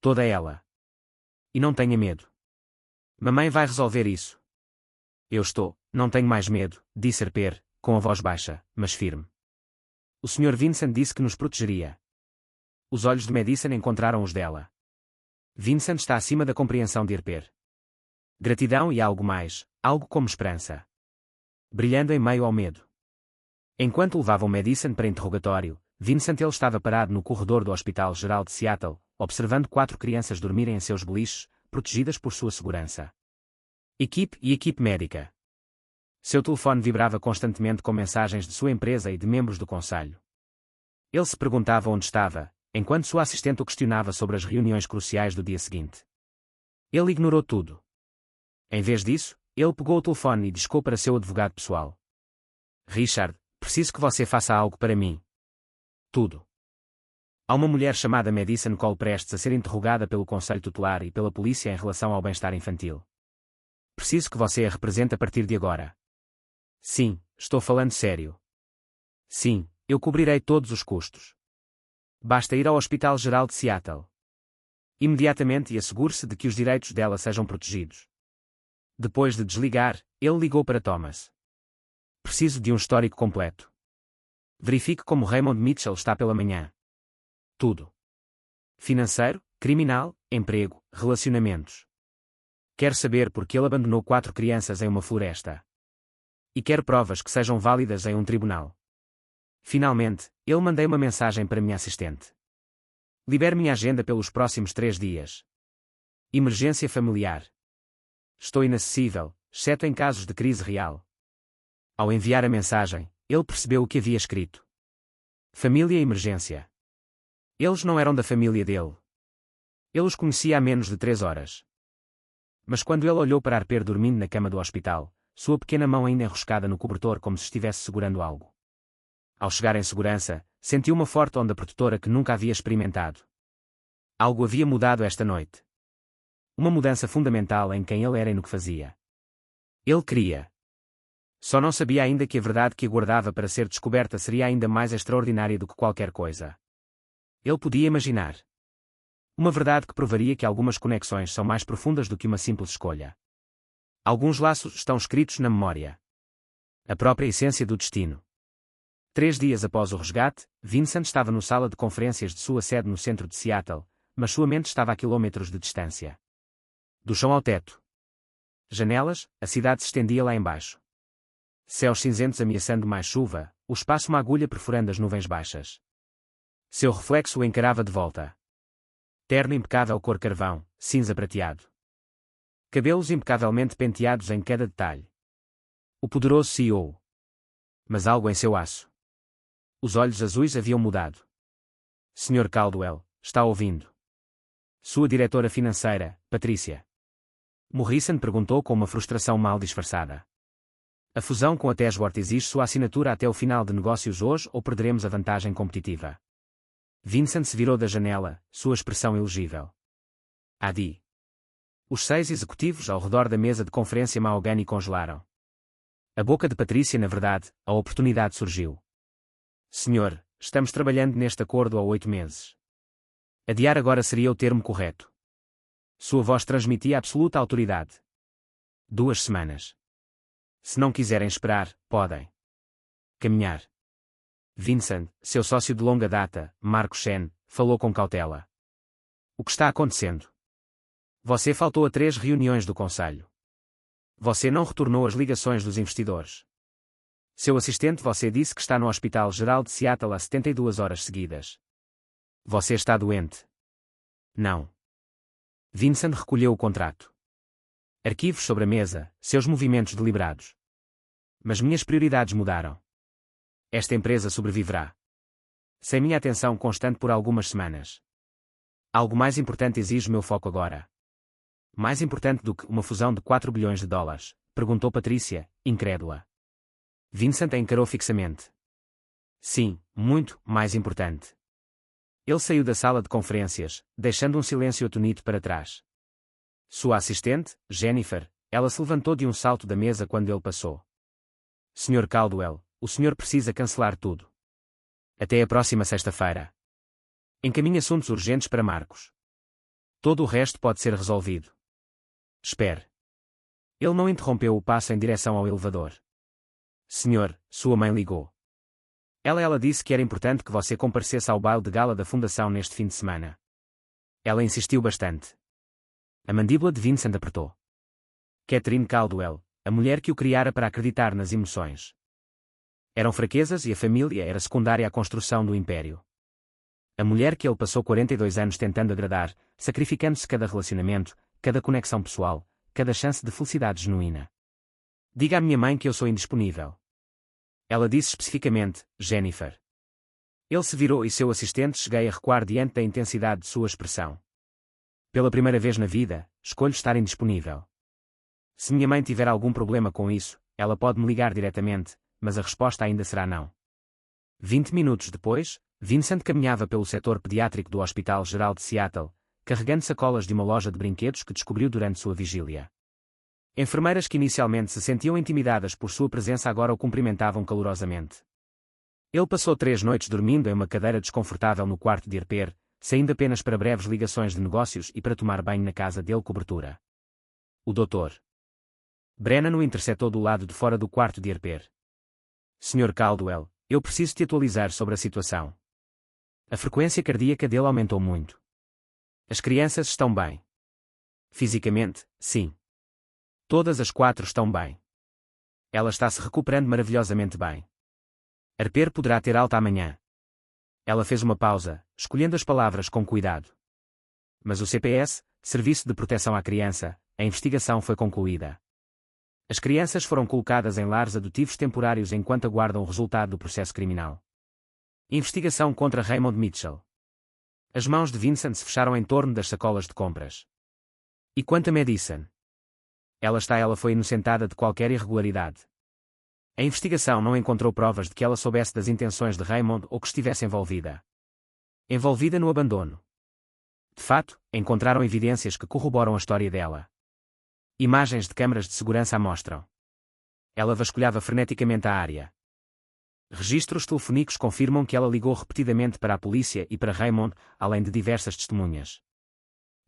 Toda ela. E não tenha medo. Mamãe vai resolver isso. Eu estou, não tenho mais medo, disse Harper, com a voz baixa, mas firme. O Sr. Vincent disse que nos protegeria. Os olhos de Madison encontraram os dela. Vincent está acima da compreensão de Harper. Gratidão e algo mais, algo como esperança. Brilhando em meio ao medo. Enquanto levavam Madison para interrogatório, Vincent ele estava parado no corredor do Hospital Geral de Seattle, observando 4 crianças dormirem em seus beliches, protegidas por sua segurança. Equipe médica. Seu telefone vibrava constantemente com mensagens de sua empresa e de membros do conselho. Ele se perguntava onde estava, enquanto sua assistente o questionava sobre as reuniões cruciais do dia seguinte. Ele ignorou tudo. Em vez disso, ele pegou o telefone e discou para seu advogado pessoal. Richard, preciso que você faça algo para mim. Tudo. Há uma mulher chamada Madison Cole prestes a ser interrogada pelo Conselho Tutelar e pela polícia em relação ao bem-estar infantil. Preciso que você a represente a partir de agora. Sim, estou falando sério. Sim, eu cobrirei todos os custos. Basta ir ao Hospital Geral de Seattle imediatamente e assegure-se de que os direitos dela sejam protegidos. Depois de desligar, ele ligou para Thomas. Preciso de um histórico completo. Verifique como Raymond Mitchell está pela manhã. Tudo. Financeiro, criminal, emprego, relacionamentos. Quero saber por que ele abandonou 4 crianças em uma floresta. E quero provas que sejam válidas em um tribunal. Finalmente, eu mandei uma mensagem para minha assistente. Libere minha agenda pelos próximos 3 dias. Emergência familiar. Estou inacessível, exceto em casos de crise real. Ao enviar a mensagem, ele percebeu o que havia escrito. Família e emergência. Eles não eram da família dele. Ele os conhecia há menos de 3 horas. Mas quando ele olhou para Harper dormindo na cama do hospital, sua pequena mão ainda enroscada no cobertor como se estivesse segurando algo. Ao chegar em segurança, sentiu uma forte onda protetora que nunca havia experimentado. Algo havia mudado esta noite. Uma mudança fundamental em quem ele era e no que fazia. Ele queria. Só não sabia ainda que a verdade que aguardava para ser descoberta seria ainda mais extraordinária do que qualquer coisa. Ele podia imaginar. Uma verdade que provaria que algumas conexões são mais profundas do que uma simples escolha. Alguns laços estão escritos na memória. A própria essência do destino. 3 dias após o resgate, Vincent estava na sala de conferências de sua sede no centro de Seattle, mas sua mente estava a quilômetros de distância. Do chão ao teto. Janelas, a cidade se estendia lá embaixo. Céus cinzentos ameaçando mais chuva, o espaço uma agulha perfurando as nuvens baixas. Seu reflexo o encarava de volta. Terno impecável cor carvão, cinza prateado. Cabelos impecavelmente penteados em cada detalhe. O poderoso CEO. Mas algo em seu aço. Os olhos azuis haviam mudado. Sr. Caldwell, está ouvindo? Sua diretora financeira, Patrícia. Morrison perguntou com uma frustração mal disfarçada. A fusão com a Tesworth exige sua assinatura até o final de negócios hoje ou perderemos a vantagem competitiva? Vincent se virou da janela, sua expressão elegível. Adi. Os 6 executivos ao redor da mesa de conferência mahogany congelaram. A boca de Patrícia, na verdade, a oportunidade surgiu. Senhor, estamos trabalhando neste acordo há 8 meses. Adiar agora seria o termo correto. Sua voz transmitia absoluta autoridade. 2 semanas. Se não quiserem esperar, podem. Caminhar. Vincent, seu sócio de longa data, Marco Chen, falou com cautela. O que está acontecendo? Você faltou a 3 reuniões do conselho. Você não retornou as ligações dos investidores. Seu assistente você disse que está no Hospital Geral de Seattle há 72 horas seguidas. Você está doente? Não. Vincent recolheu o contrato. Arquivos sobre a mesa, seus movimentos deliberados. Mas minhas prioridades mudaram. Esta empresa sobreviverá. Sem minha atenção constante por algumas semanas. Algo mais importante exige meu foco agora. Mais importante do que uma fusão de 4 bilhões de dólares? Perguntou Patrícia, incrédula. Vincent a encarou fixamente. Sim, muito mais importante. Ele saiu da sala de conferências, deixando um silêncio atonito para trás. Sua assistente, Jennifer, ela se levantou de um salto da mesa quando ele passou. Sr. Caldwell, o senhor precisa cancelar tudo. Até a próxima sexta-feira. Encaminhe assuntos urgentes para Marcos. Todo o resto pode ser resolvido. Espere. Ele não interrompeu o passo em direção ao elevador. Senhor, sua mãe ligou. Ela disse que era importante que você comparecesse ao baile de gala da fundação neste fim de semana. Ela insistiu bastante. A mandíbula de Vincent apertou. Catherine Caldwell, a mulher que o criara para acreditar nas emoções. Eram fraquezas e a família era secundária à construção do império. A mulher que ele passou 42 anos tentando agradar, sacrificando-se cada relacionamento, cada conexão pessoal, cada chance de felicidade genuína. Diga à minha mãe que eu sou indisponível. Ela disse especificamente, Jennifer. Ele se virou e seu assistente cheguei a recuar diante da intensidade de sua expressão. Pela primeira vez na vida, escolho estar indisponível. Se minha mãe tiver algum problema com isso, ela pode me ligar diretamente, mas a resposta ainda será não. 20 minutos depois, Vincent caminhava pelo setor pediátrico do Hospital Geral de Seattle, carregando sacolas de uma loja de brinquedos que descobriu durante sua vigília. Enfermeiras que inicialmente se sentiam intimidadas por sua presença agora o cumprimentavam calorosamente. Ele passou 3 noites dormindo em uma cadeira desconfortável no quarto de Harper, saindo apenas para breves ligações de negócios e para tomar banho na casa dele cobertura. O Dr. Brennan o interceptou do lado de fora do quarto de Harper. Sr. Caldwell, eu preciso te atualizar sobre a situação. A frequência cardíaca dele aumentou muito. As crianças estão bem. Fisicamente, sim. Todas as 4 estão bem. Ela está se recuperando maravilhosamente bem. Harper poderá ter alta amanhã. Ela fez uma pausa, escolhendo as palavras com cuidado. Mas o CPS, Serviço de Proteção à Criança, a investigação foi concluída. As crianças foram colocadas em lares adotivos temporários enquanto aguardam o resultado do processo criminal. Investigação contra Raymond Mitchell. As mãos de Vincent se fecharam em torno das sacolas de compras. E quanto a Madison? Ela foi inocentada de qualquer irregularidade. A investigação não encontrou provas de que ela soubesse das intenções de Raymond ou que estivesse envolvida no abandono. De fato, encontraram evidências que corroboram a história dela. Imagens de câmaras de segurança a mostram. Ela vasculhava freneticamente a área. Registros telefônicos confirmam que ela ligou repetidamente para a polícia e para Raymond, além de diversas testemunhas.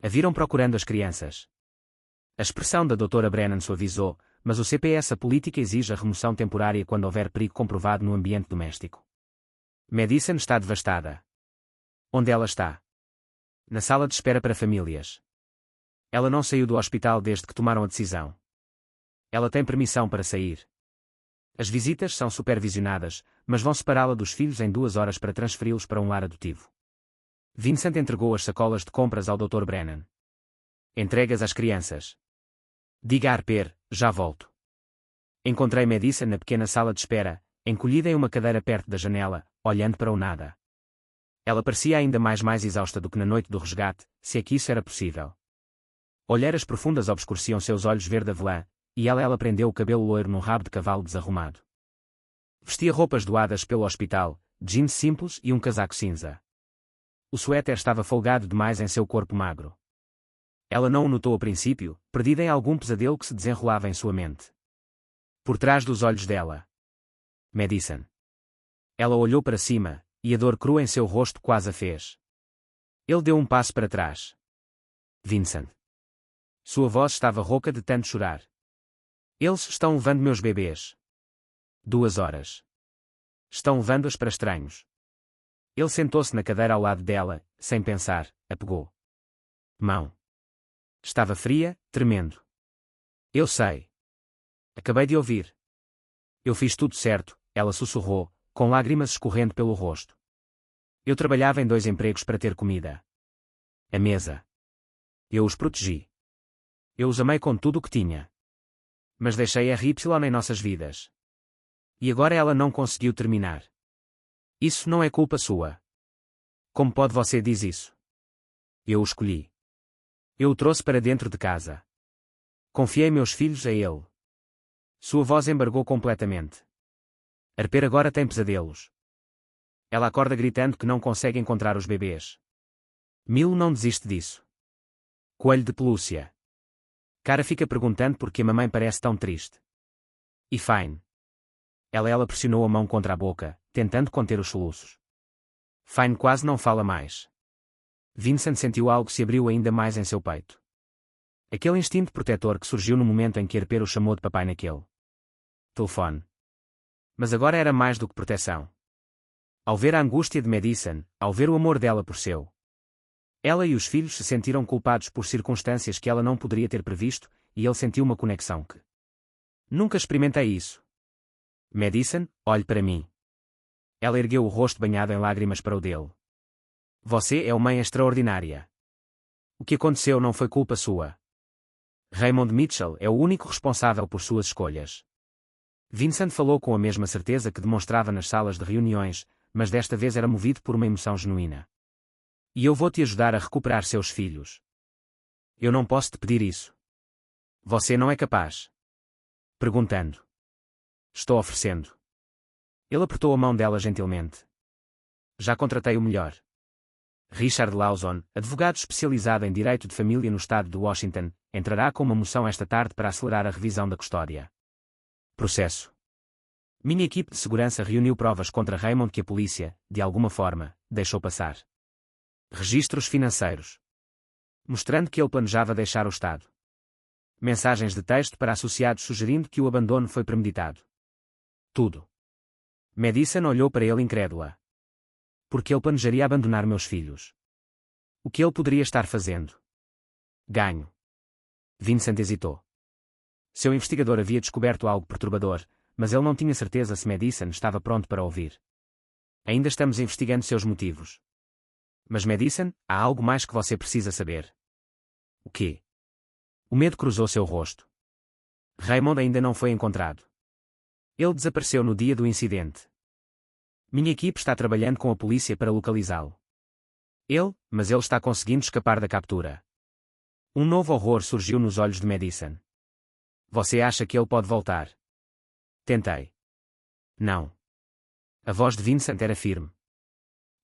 A viram procurando as crianças. A expressão da Dra. Brennan suavizou, mas o CPS a política exige a remoção temporária quando houver perigo comprovado no ambiente doméstico. Madison está devastada. Onde ela está? Na sala de espera para famílias. Ela não saiu do hospital desde que tomaram a decisão. Ela tem permissão para sair. As visitas são supervisionadas, mas vão separá-la dos filhos em 2 horas para transferi-los para um lar adotivo. Vincent entregou as sacolas de compras ao Dr. Brennan. Entregas às crianças. Diga a Harper, já volto. Encontrei Madison na pequena sala de espera, encolhida em uma cadeira perto da janela, olhando para o nada. Ela parecia ainda mais exausta do que na noite do resgate, se é que isso era possível. Olheiras profundas obscureciam seus olhos verde avelã, e ela prendeu o cabelo loiro num rabo de cavalo desarrumado. Vestia roupas doadas pelo hospital, jeans simples e um casaco cinza. O suéter estava folgado demais em seu corpo magro. Ela não o notou a princípio, perdida em algum pesadelo que se desenrolava em sua mente. Por trás dos olhos dela. Madison. Ela olhou para cima, e a dor crua em seu rosto quase a fez. Ele deu um passo para trás. Vincent. Sua voz estava rouca de tanto chorar. Eles estão levando meus bebês. 2 horas. Estão levando-as para estranhos. Ele sentou-se na cadeira ao lado dela, sem pensar, a pegou. Mão. Estava fria, tremendo. Eu sei. Acabei de ouvir. Eu fiz tudo certo, ela sussurrou, com lágrimas escorrendo pelo rosto. Eu trabalhava em 2 empregos para ter comida. A mesa. Eu os protegi. Eu os amei com tudo o que tinha. Mas deixei RY em nossas vidas. E agora ela não conseguiu terminar. Isso não é culpa sua. Como pode você dizer isso? Eu o escolhi. Eu o trouxe para dentro de casa. Confiei meus filhos a ele. Sua voz embargou completamente. Harper agora tem pesadelos. Ela acorda gritando que não consegue encontrar os bebês. Milo não desiste disso. Coelho de pelúcia. Cara fica perguntando por que a mamãe parece tão triste. E Fine. Ela pressionou a mão contra a boca, tentando conter os soluços. Fine quase não fala mais. Vincent sentiu algo se abriu ainda mais em seu peito. Aquele instinto protetor que surgiu no momento em que Harper o chamou de papai naquele telefone. Mas agora era mais do que proteção. Ao ver a angústia de Madison, ao ver o amor dela por seu. Ela e os filhos se sentiram culpados por circunstâncias que ela não poderia ter previsto, e ele sentiu uma conexão que nunca experimentei isso. Madison, olhe para mim. Ela ergueu o rosto banhado em lágrimas para o dele. Você é uma mãe extraordinária. O que aconteceu não foi culpa sua. Raymond Mitchell é o único responsável por suas escolhas. Vincent falou com a mesma certeza que demonstrava nas salas de reuniões, mas desta vez era movido por uma emoção genuína. E eu vou te ajudar a recuperar seus filhos. Eu não posso te pedir isso. Você não é capaz. Perguntando. Estou oferecendo. Ele apertou a mão dela gentilmente. Já contratei o melhor. Richard Lawson, advogado especializado em direito de família no estado de Washington, entrará com uma moção esta tarde para acelerar a revisão da custódia. Processo. Minha equipe de segurança reuniu provas contra Raymond que a polícia, de alguma forma, deixou passar. Registros financeiros. Mostrando que ele planejava deixar o Estado. Mensagens de texto para associados sugerindo que o abandono foi premeditado. Tudo. Madison olhou para ele incrédula. Por que ele planejaria abandonar meus filhos? O que ele poderia estar fazendo? Ganho. Vincent hesitou. Seu investigador havia descoberto algo perturbador, mas ele não tinha certeza se Madison estava pronto para ouvir. Ainda estamos investigando seus motivos. Mas Madison, há algo mais que você precisa saber. O quê? O medo cruzou seu rosto. Raymond ainda não foi encontrado. Ele desapareceu no dia do incidente. Minha equipe está trabalhando com a polícia para localizá-lo. Mas ele está conseguindo escapar da captura. Um novo horror surgiu nos olhos de Madison. Você acha que ele pode voltar? Tentei. Não. A voz de Vincent era firme.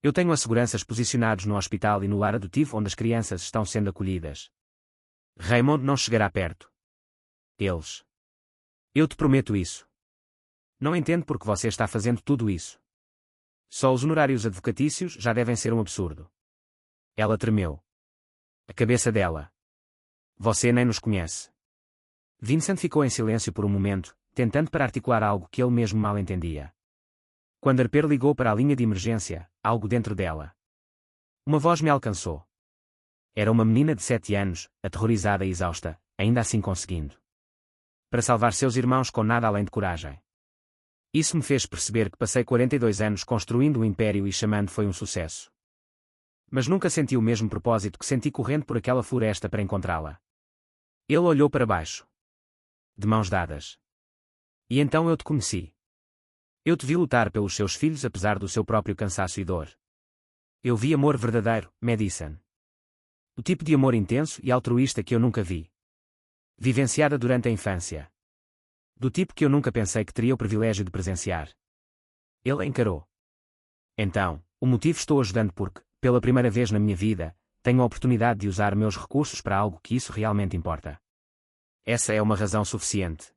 Eu tenho asseguranças posicionados no hospital e no lar adotivo onde as crianças estão sendo acolhidas. Raymond não chegará perto. Eles. Eu te prometo isso. Não entendo por que você está fazendo tudo isso. Só os honorários advocatícios já devem ser um absurdo. Ela tremeu. A cabeça dela. Você nem nos conhece. Vincent ficou em silêncio por um momento, tentando para articular algo que ele mesmo mal entendia. Quando Harper ligou para a linha de emergência, algo dentro dela. Uma voz me alcançou. Era uma menina de 7 anos, aterrorizada e exausta, ainda assim conseguindo. Para salvar seus irmãos com nada além de coragem. Isso me fez perceber que passei 42 anos construindo um império e chamando foi um sucesso. Mas nunca senti o mesmo propósito que senti correndo por aquela floresta para encontrá-la. Ele olhou para baixo. De mãos dadas. E então eu te conheci. Eu te vi lutar pelos seus filhos apesar do seu próprio cansaço e dor. Eu vi amor verdadeiro, Madison. O tipo de amor intenso e altruísta que eu nunca vi. Vivenciada durante a infância. Do tipo que eu nunca pensei que teria o privilégio de presenciar. Ele encarou. Então, o motivo estou ajudando porque, pela primeira vez na minha vida, tenho a oportunidade de usar meus recursos para algo que isso realmente importa. Essa é uma razão suficiente.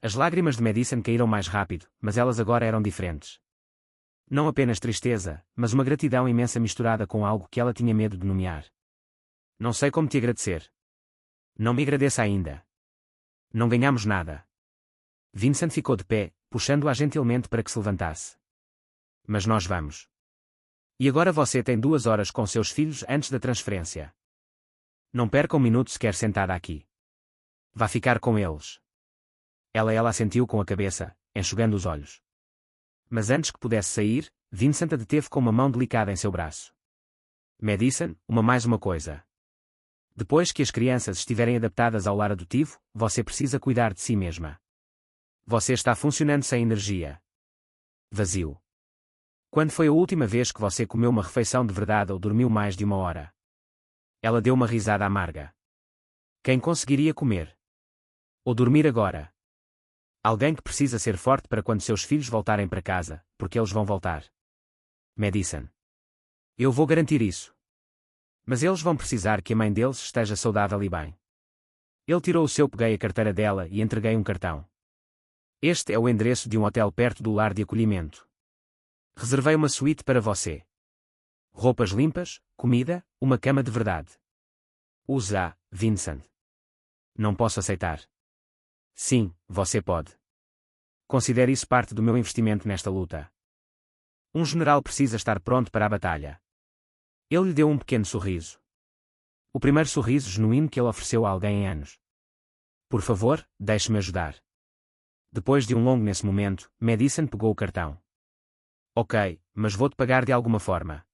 As lágrimas de Madison caíram mais rápido, mas elas agora eram diferentes. Não apenas tristeza, mas uma gratidão imensa misturada com algo que ela tinha medo de nomear. Não sei como te agradecer. Não me agradeça ainda. Não ganhamos nada. Vincent ficou de pé, puxando-a gentilmente para que se levantasse. Mas nós vamos. E agora você tem 2 horas com seus filhos antes da transferência. Não perca um minuto sequer sentada aqui. Vá ficar com eles. Ela assentiu com a cabeça, enxugando os olhos. Mas antes que pudesse sair, Vincent a deteve com uma mão delicada em seu braço. Madison, mais uma coisa. Depois que as crianças estiverem adaptadas ao lar adotivo, você precisa cuidar de si mesma. Você está funcionando sem energia. Vazio. Quando foi a última vez que você comeu uma refeição de verdade ou dormiu mais de 1 hora? Ela deu uma risada amarga. Quem conseguiria comer? Ou dormir agora? Alguém que precisa ser forte para quando seus filhos voltarem para casa, porque eles vão voltar. Madison. Eu vou garantir isso. Mas eles vão precisar que a mãe deles esteja saudável e bem. Ele tirou o seu, peguei a carteira dela e entreguei um cartão. Este é o endereço de um hotel perto do lar de acolhimento. Reservei uma suíte para você. Roupas limpas, comida, uma cama de verdade. Usa, Vincent. Não posso aceitar. Sim, você pode. Considere isso parte do meu investimento nesta luta. Um general precisa estar pronto para a batalha. Ele lhe deu um pequeno sorriso. O primeiro sorriso genuíno que ele ofereceu a alguém em anos. Por favor, deixe-me ajudar. Depois de um longo nesse momento, Madison pegou o cartão. Ok, mas vou-te pagar de alguma forma.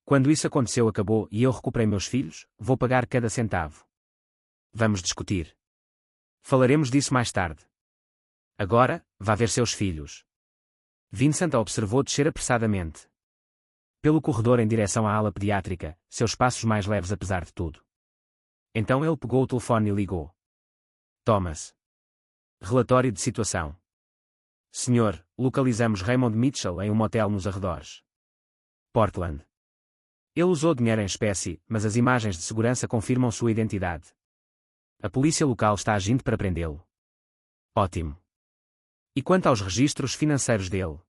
Quando isso aconteceu acabou e eu recuperei meus filhos, vou pagar cada centavo. Vamos discutir. Falaremos disso mais tarde. Agora, vá ver seus filhos. Vincent a observou descer apressadamente. Pelo corredor em direção à ala pediátrica, seus passos mais leves apesar de tudo. Então ele pegou o telefone e ligou. Thomas. Relatório de situação. Senhor, localizamos Raymond Mitchell em um motel nos arredores. Portland. Ele usou dinheiro em espécie, mas as imagens de segurança confirmam sua identidade. A polícia local está agindo para prendê-lo. Ótimo. E quanto aos registros financeiros dele?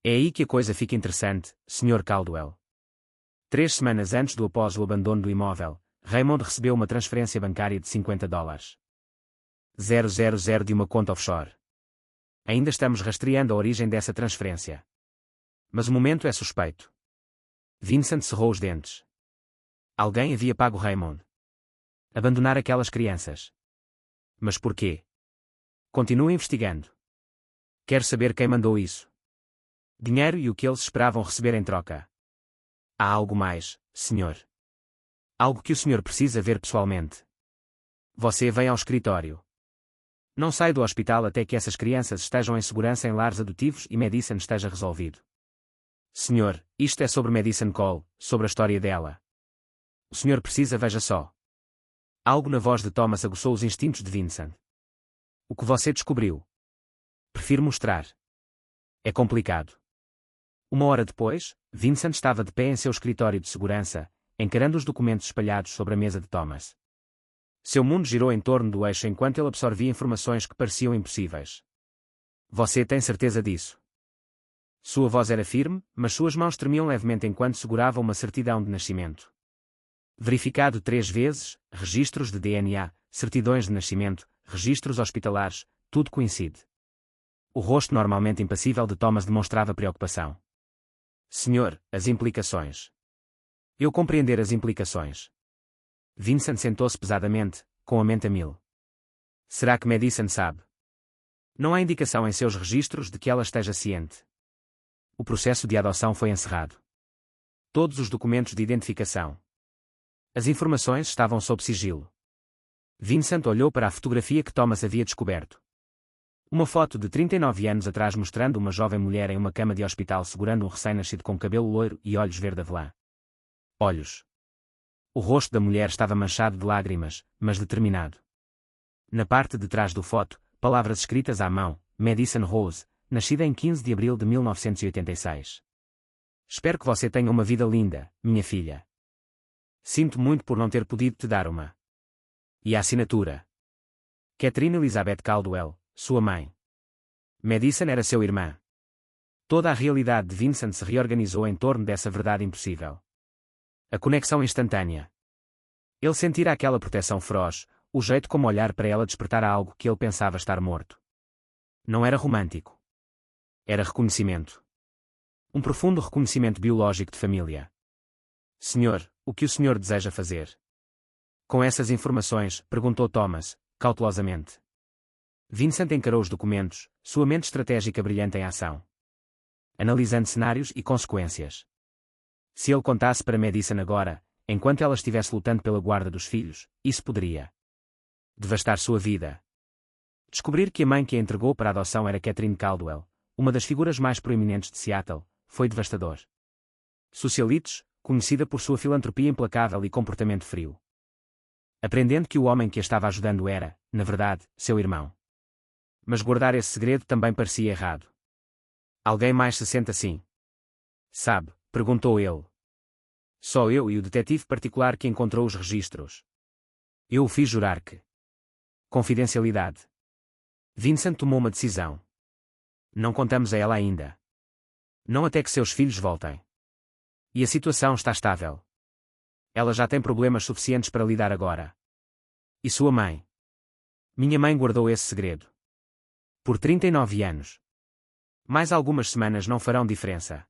É aí que a coisa fica interessante, Sr. Caldwell. 3 semanas antes do após o abandono do imóvel, Raymond recebeu uma transferência bancária de $50. 000 de uma conta offshore. Ainda estamos rastreando a origem dessa transferência. Mas o momento é suspeito. Vincent cerrou os dentes. Alguém havia pago Raymond. Abandonar aquelas crianças. Mas por quê? Continua investigando. Quero saber quem mandou isso. Dinheiro e o que eles esperavam receber em troca. Há algo mais, senhor. Algo que o senhor precisa ver pessoalmente. Você vem ao escritório. Não sai do hospital até que essas crianças estejam em segurança em lares adotivos e Madison esteja resolvido. Senhor, isto é sobre Madison Cole, sobre a história dela. O senhor precisa, veja só. Algo na voz de Thomas aguçou os instintos de Vincent. O que você descobriu? Prefiro mostrar. É complicado. 1 hora depois, Vincent estava de pé em seu escritório de segurança, encarando os documentos espalhados sobre a mesa de Thomas. Seu mundo girou em torno do eixo enquanto ele absorvia informações que pareciam impossíveis. Você tem certeza disso? Sua voz era firme, mas suas mãos tremiam levemente enquanto segurava uma certidão de nascimento. Verificado 3 vezes, registros de DNA, certidões de nascimento, registros hospitalares, tudo coincide. O rosto normalmente impassível de Thomas demonstrava preocupação. Senhor, as implicações. Eu compreender as implicações. Vincent sentou-se pesadamente, com a mente a mil. Será que Madison sabe? Não há indicação em seus registros de que ela esteja ciente. O processo de adoção foi encerrado. Todos os documentos de identificação. As informações estavam sob sigilo. Vincent olhou para a fotografia que Thomas havia descoberto. Uma foto de 39 anos atrás mostrando uma jovem mulher em uma cama de hospital segurando um recém-nascido com cabelo loiro e olhos verde avelã. Olhos. O rosto da mulher estava manchado de lágrimas, mas determinado. Na parte de trás do foto, palavras escritas à mão, Madison Rose, nascida em 15 de abril de 1986. Espero que você tenha uma vida linda, minha filha. Sinto muito por não ter podido te dar uma. E a assinatura. Catherine Elizabeth Caldwell, sua mãe. Madison era seu irmã. Toda a realidade de Vincent se reorganizou em torno dessa verdade impossível. A conexão instantânea. Ele sentira aquela proteção feroz, o jeito como olhar para ela despertara algo que ele pensava estar morto. Não era romântico. Era reconhecimento. Um profundo reconhecimento biológico de família. Senhor, o que o senhor deseja fazer? Com essas informações, perguntou Thomas, cautelosamente. Vincent encarou os documentos, sua mente estratégica brilhante em ação. Analisando cenários e consequências. Se ele contasse para Madison agora, enquanto ela estivesse lutando pela guarda dos filhos, isso poderia devastar sua vida. Descobrir que a mãe que a entregou para a adoção era Catherine Caldwell, uma das figuras mais proeminentes de Seattle, foi devastador. Socialites, conhecida por sua filantropia implacável e comportamento frio. Aprendendo que o homem que a estava ajudando era, na verdade, seu irmão. Mas guardar esse segredo também parecia errado. Alguém mais se sente assim? Sabe? Perguntou ele. Só eu e o detetive particular que encontrou os registros. Eu o fiz jurar que. Confidencialidade. Vincent tomou uma decisão. Não contamos a ela ainda. Não até que seus filhos voltem. E a situação está estável. Ela já tem problemas suficientes para lidar agora. E sua mãe? Minha mãe guardou esse segredo. Por 39 anos. Mais algumas semanas não farão diferença.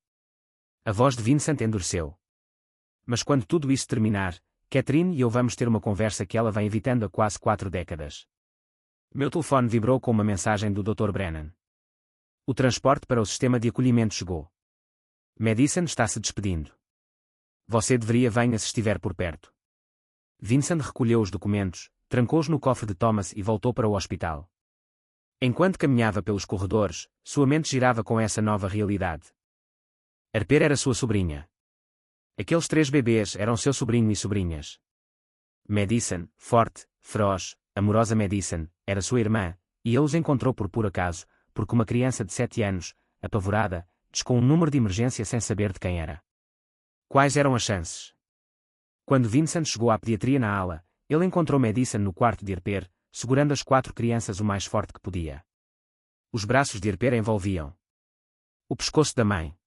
A voz de Vincent endureceu. Mas quando tudo isso terminar, Catherine e eu vamos ter uma conversa que ela vem evitando há quase 4 décadas. Meu telefone vibrou com uma mensagem do Dr. Brennan. O transporte para o sistema de acolhimento chegou. Madison está se despedindo. Você deveria venha se estiver por perto. Vincent recolheu os documentos, trancou-os no cofre de Thomas e voltou para o hospital. Enquanto caminhava pelos corredores, sua mente girava com essa nova realidade. Harper era sua sobrinha. Aqueles 3 bebês eram seu sobrinho e sobrinhas. Madison, forte, feroz, amorosa Madison, era sua irmã, e ele os encontrou por puro acaso, porque uma criança de 7 anos, apavorada, discou um número de emergência sem saber de quem era. Quais eram as chances? Quando Vincent chegou à pediatria na ala, ele encontrou Madison no quarto de Harper, segurando as 4 crianças o mais forte que podia. Os braços de Herper envolviam o pescoço da mãe.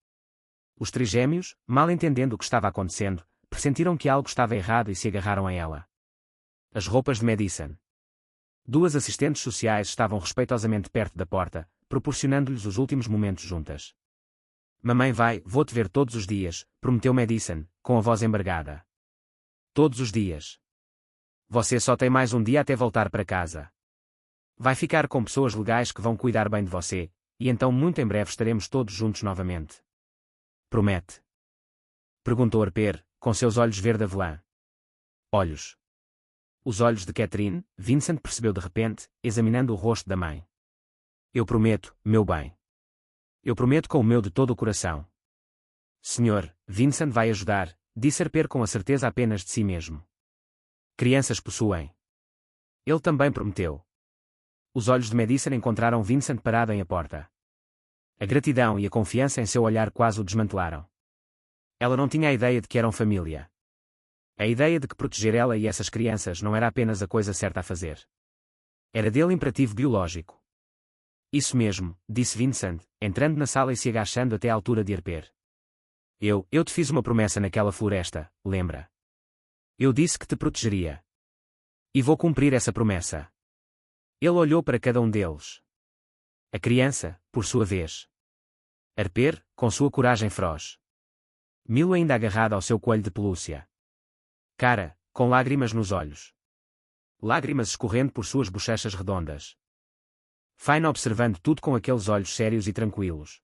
Os trigêmeos, mal entendendo o que estava acontecendo, pressentiram que algo estava errado e se agarraram a ela. As roupas de Madison. Duas assistentes sociais estavam respeitosamente perto da porta, proporcionando-lhes os últimos momentos juntas. Mamãe vou-te ver todos os dias, prometeu Madison, com a voz embargada. Todos os dias. Você só tem mais um dia até voltar para casa. Vai ficar com pessoas legais que vão cuidar bem de você, e então muito em breve estaremos todos juntos novamente. Promete? Perguntou Herper, com seus olhos verde-avelã. Olhos. Os olhos de Catherine, Vincent percebeu de repente, examinando o rosto da mãe. Eu prometo, meu bem. Eu prometo com o meu de todo o coração. Senhor, Vincent vai ajudar, disse Herper com a certeza apenas de si mesmo. Crianças possuem. Ele também prometeu. Os olhos de Madison encontraram Vincent parado em a porta. A gratidão e a confiança em seu olhar quase o desmantelaram. Ela não tinha a ideia de que eram família. A ideia de que proteger ela e essas crianças não era apenas a coisa certa a fazer. Era dele imperativo biológico. Isso mesmo, disse Vincent, entrando na sala e se agachando até à altura de Herper. Eu te fiz uma promessa naquela floresta, lembra? Eu disse que te protegeria. E vou cumprir essa promessa. Ele olhou para cada um deles. A criança, por sua vez. Herper, com sua coragem feroz. Milo ainda agarrado ao seu coelho de pelúcia. Cara, com lágrimas nos olhos. Lágrimas escorrendo por suas bochechas redondas. Fine observando tudo com aqueles olhos sérios e tranquilos.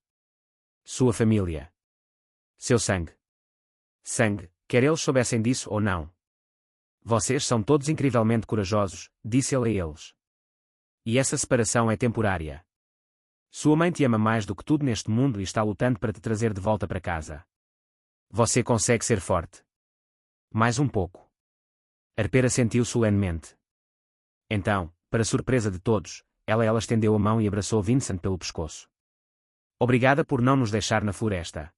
Sua família. Seu sangue. Sangue, quer eles soubessem disso ou não. Vocês são todos incrivelmente corajosos, disse ele a eles. E essa separação é temporária. Sua mãe te ama mais do que tudo neste mundo e está lutando para te trazer de volta para casa. Você consegue ser forte. Mais um pouco. Herper assentiu solenemente. Então, para surpresa de todos, ela estendeu a mão e abraçou Vincent pelo pescoço. Obrigada por não nos deixar na floresta.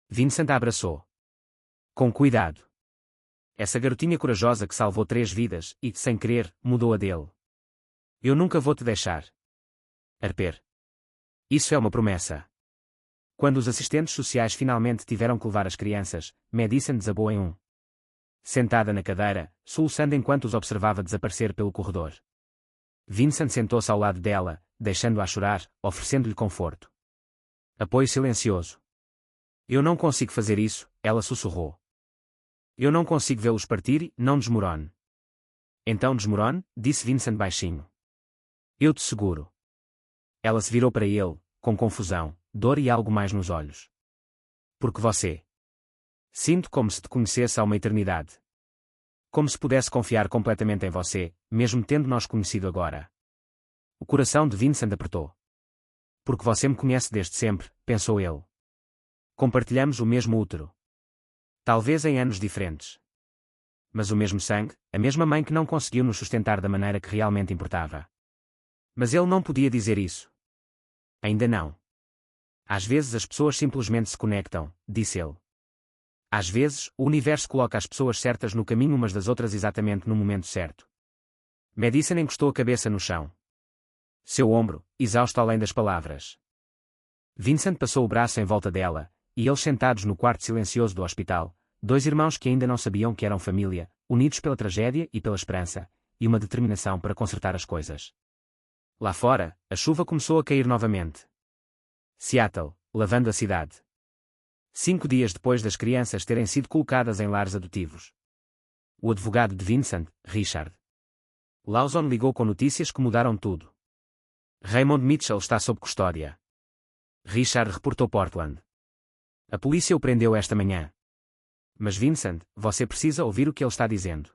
Vincent a abraçou. Com cuidado. Essa garotinha corajosa que salvou 3 vidas e, sem querer, mudou a dele. Eu nunca vou te deixar. Herper. Isso é uma promessa. Quando os assistentes sociais finalmente tiveram que levar as crianças, Madison desabou em sentada na cadeira, soluçando enquanto os observava desaparecer pelo corredor. Vincent sentou-se ao lado dela, deixando-a chorar, oferecendo-lhe conforto. Apoio silencioso. Eu não consigo fazer isso, ela sussurrou. Eu não consigo vê-los partir, não desmorone. Então desmorone, disse Vincent baixinho. Eu te seguro. Ela se virou para ele, com confusão, dor e algo mais nos olhos. Porque você. Sinto como se te conhecesse há uma eternidade. Como se pudesse confiar completamente em você, mesmo tendo nós conhecido agora. O coração de Vincent apertou. Porque você me conhece desde sempre, pensou ele. Compartilhamos o mesmo útero. Talvez em anos diferentes. Mas o mesmo sangue, a mesma mãe que não conseguiu nos sustentar da maneira que realmente importava. Mas ele não podia dizer isso. Ainda não. Às vezes as pessoas simplesmente se conectam, disse ele. Às vezes, o universo coloca as pessoas certas no caminho umas das outras exatamente no momento certo. Madison encostou a cabeça no chão. Seu ombro, exausto além das palavras. Vincent passou o braço em volta dela, e eles sentados no quarto silencioso do hospital, 2 irmãos que ainda não sabiam que eram família, unidos pela tragédia e pela esperança, e uma determinação para consertar as coisas. Lá fora, a chuva começou a cair novamente. Seattle, lavando a cidade. 5 dias depois das crianças terem sido colocadas em lares adotivos. O advogado de Vincent, Richard Lawson, ligou com notícias que mudaram tudo. Raymond Mitchell está sob custódia. Richard reportou Portland. A polícia o prendeu esta manhã. Mas Vincent, você precisa ouvir o que ele está dizendo.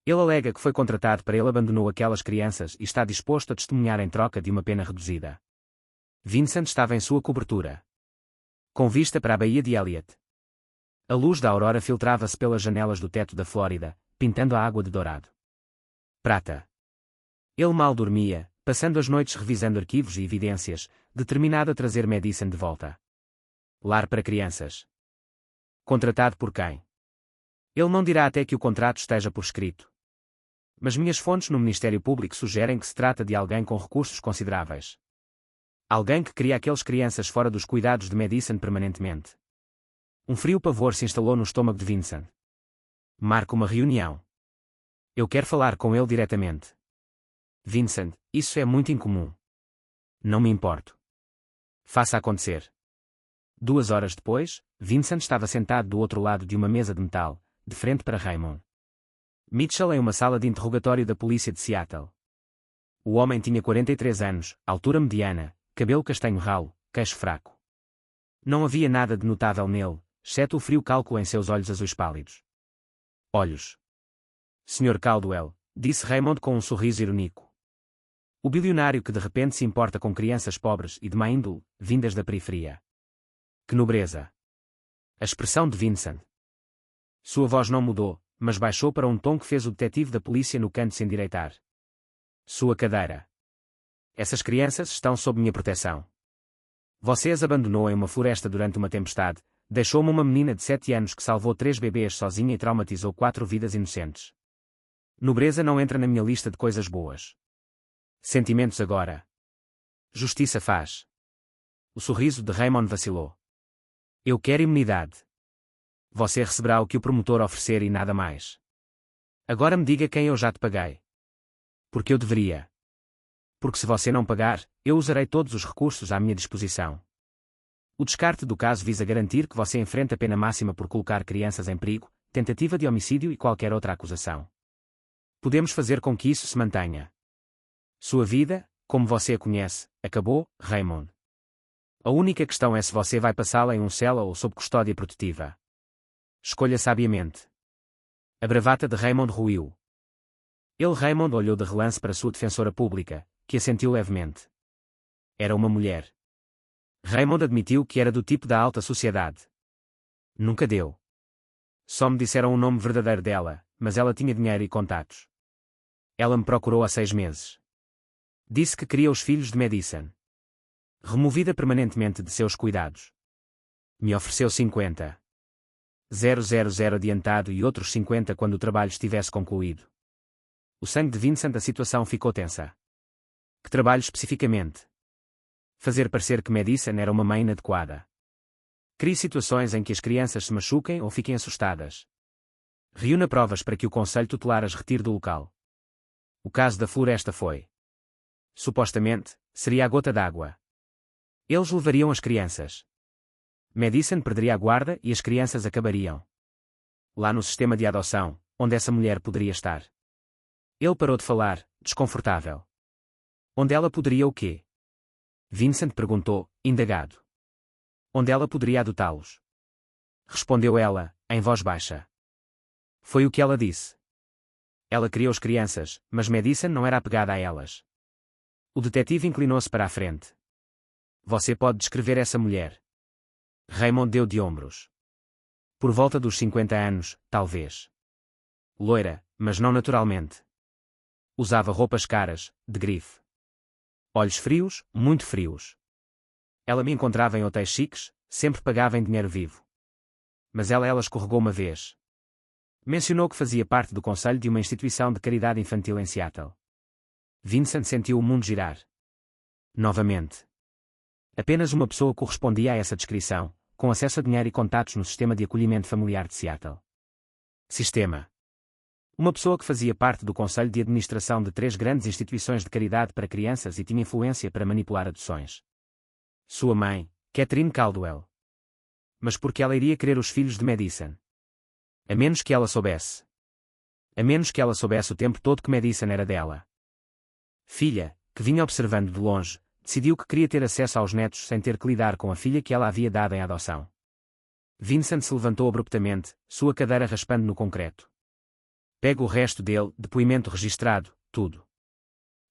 Ele alega que foi contratado para ele abandonou aquelas crianças e está disposto a testemunhar em troca de uma pena reduzida. Vincent estava em sua cobertura. Com vista para a Baía de Elliott. A luz da aurora filtrava-se pelas janelas do teto da Flórida, pintando a água de dourado. Prata. Ele mal dormia, passando as noites revisando arquivos e evidências, determinado a trazer Madison de volta. Lar para crianças. Contratado por quem? Ele não dirá até que o contrato esteja por escrito. Mas minhas fontes no Ministério Público sugerem que se trata de alguém com recursos consideráveis. Alguém que queria aquelas crianças fora dos cuidados de Madison permanentemente. Um frio pavor se instalou no estômago de Vincent. Marca uma reunião. Eu quero falar com ele diretamente. Vincent, isso é muito incomum. Não me importo. Faça acontecer. 2 horas depois, Vincent estava sentado do outro lado de uma mesa de metal, de frente para Raymond Mitchell em uma sala de interrogatório da polícia de Seattle. O homem tinha 43 anos, altura mediana, cabelo castanho ralo, queixo fraco. Não havia nada de notável nele, exceto o frio cálculo em seus olhos azuis pálidos. Olhos. Sr. Caldwell, disse Raymond com um sorriso irônico. O bilionário que de repente se importa com crianças pobres e de má índole, vindas da periferia. Que nobreza! A expressão de Vincent. Sua voz não mudou, mas baixou para um tom que fez o detetive da polícia no canto se endireitar. Sua cadeira. Essas crianças estão sob minha proteção. Você as abandonou em uma floresta durante uma tempestade, deixou-me uma menina de 7 anos que salvou 3 bebês sozinha e traumatizou 4 vidas inocentes. Nobreza não entra na minha lista de coisas boas. Sentimentos agora. Justiça faz. O sorriso de Raymond vacilou. Eu quero imunidade. Você receberá o que o promotor oferecer e nada mais. Agora me diga quem eu já te paguei. Porque eu deveria. Porque se você não pagar, eu usarei todos os recursos à minha disposição. O descarte do caso visa garantir que você enfrenta a pena máxima por colocar crianças em perigo, tentativa de homicídio e qualquer outra acusação. Podemos fazer com que isso se mantenha. Sua vida, como você a conhece, acabou, Raymond. A única questão é se você vai passá-la em um cela ou sob custódia protetiva. Escolha sabiamente. A bravata de Raymond ruiu. Raymond olhou de relance para sua defensora pública, que assentiu levemente. Era uma mulher. Raymond admitiu que era do tipo da alta sociedade. Nunca deu. Só me disseram o nome verdadeiro dela, mas ela tinha dinheiro e contatos. Ela me procurou há 6 meses. Disse que queria os filhos de Madison. Removida permanentemente de seus cuidados. Me ofereceu 50. 000 adiantado e outros 50 quando o trabalho estivesse concluído. O sangue de Vincent a situação ficou tensa. Que trabalho especificamente? Fazer parecer que Madison era uma mãe inadequada. Crie situações em que as crianças se machuquem ou fiquem assustadas. Reúna provas para que o Conselho Tutelar as retire do local. O caso da floresta foi. Supostamente, seria a gota d'água. Eles levariam as crianças. Madison perderia a guarda e as crianças acabariam lá no sistema de adoção, onde essa mulher poderia estar. Ele parou de falar, desconfortável. Onde ela poderia o quê? Vincent perguntou, indagado. Onde ela poderia adotá-los? Respondeu ela, em voz baixa. Foi o que ela disse. Ela criou as crianças, mas Madison não era apegada a elas. O detetive inclinou-se para a frente. Você pode descrever essa mulher? Raymond deu de ombros. Por volta dos 50 anos, talvez. Loira, mas não naturalmente. Usava roupas caras, de grife. Olhos frios, muito frios. Ela me encontrava em hotéis chiques, sempre pagava em dinheiro vivo. Mas ela escorregou uma vez. Mencionou que fazia parte do conselho de uma instituição de caridade infantil em Seattle. Vincent sentiu o mundo girar. Novamente. Apenas uma pessoa correspondia a essa descrição, com acesso a dinheiro e contatos no sistema de acolhimento familiar de Seattle. Sistema. Uma pessoa que fazia parte do conselho de administração de 3 grandes instituições de caridade para crianças e tinha influência para manipular adoções. Sua mãe, Catherine Caldwell. Mas por que ela iria querer os filhos de Madison? A menos que ela soubesse. A menos que ela soubesse o tempo todo que Madison era dela. Filha, que vinha observando de longe, decidiu que queria ter acesso aos netos sem ter que lidar com a filha que ela havia dado em adoção. Vincent se levantou abruptamente, sua cadeira raspando no concreto. Pega o resto dele, depoimento registrado, tudo.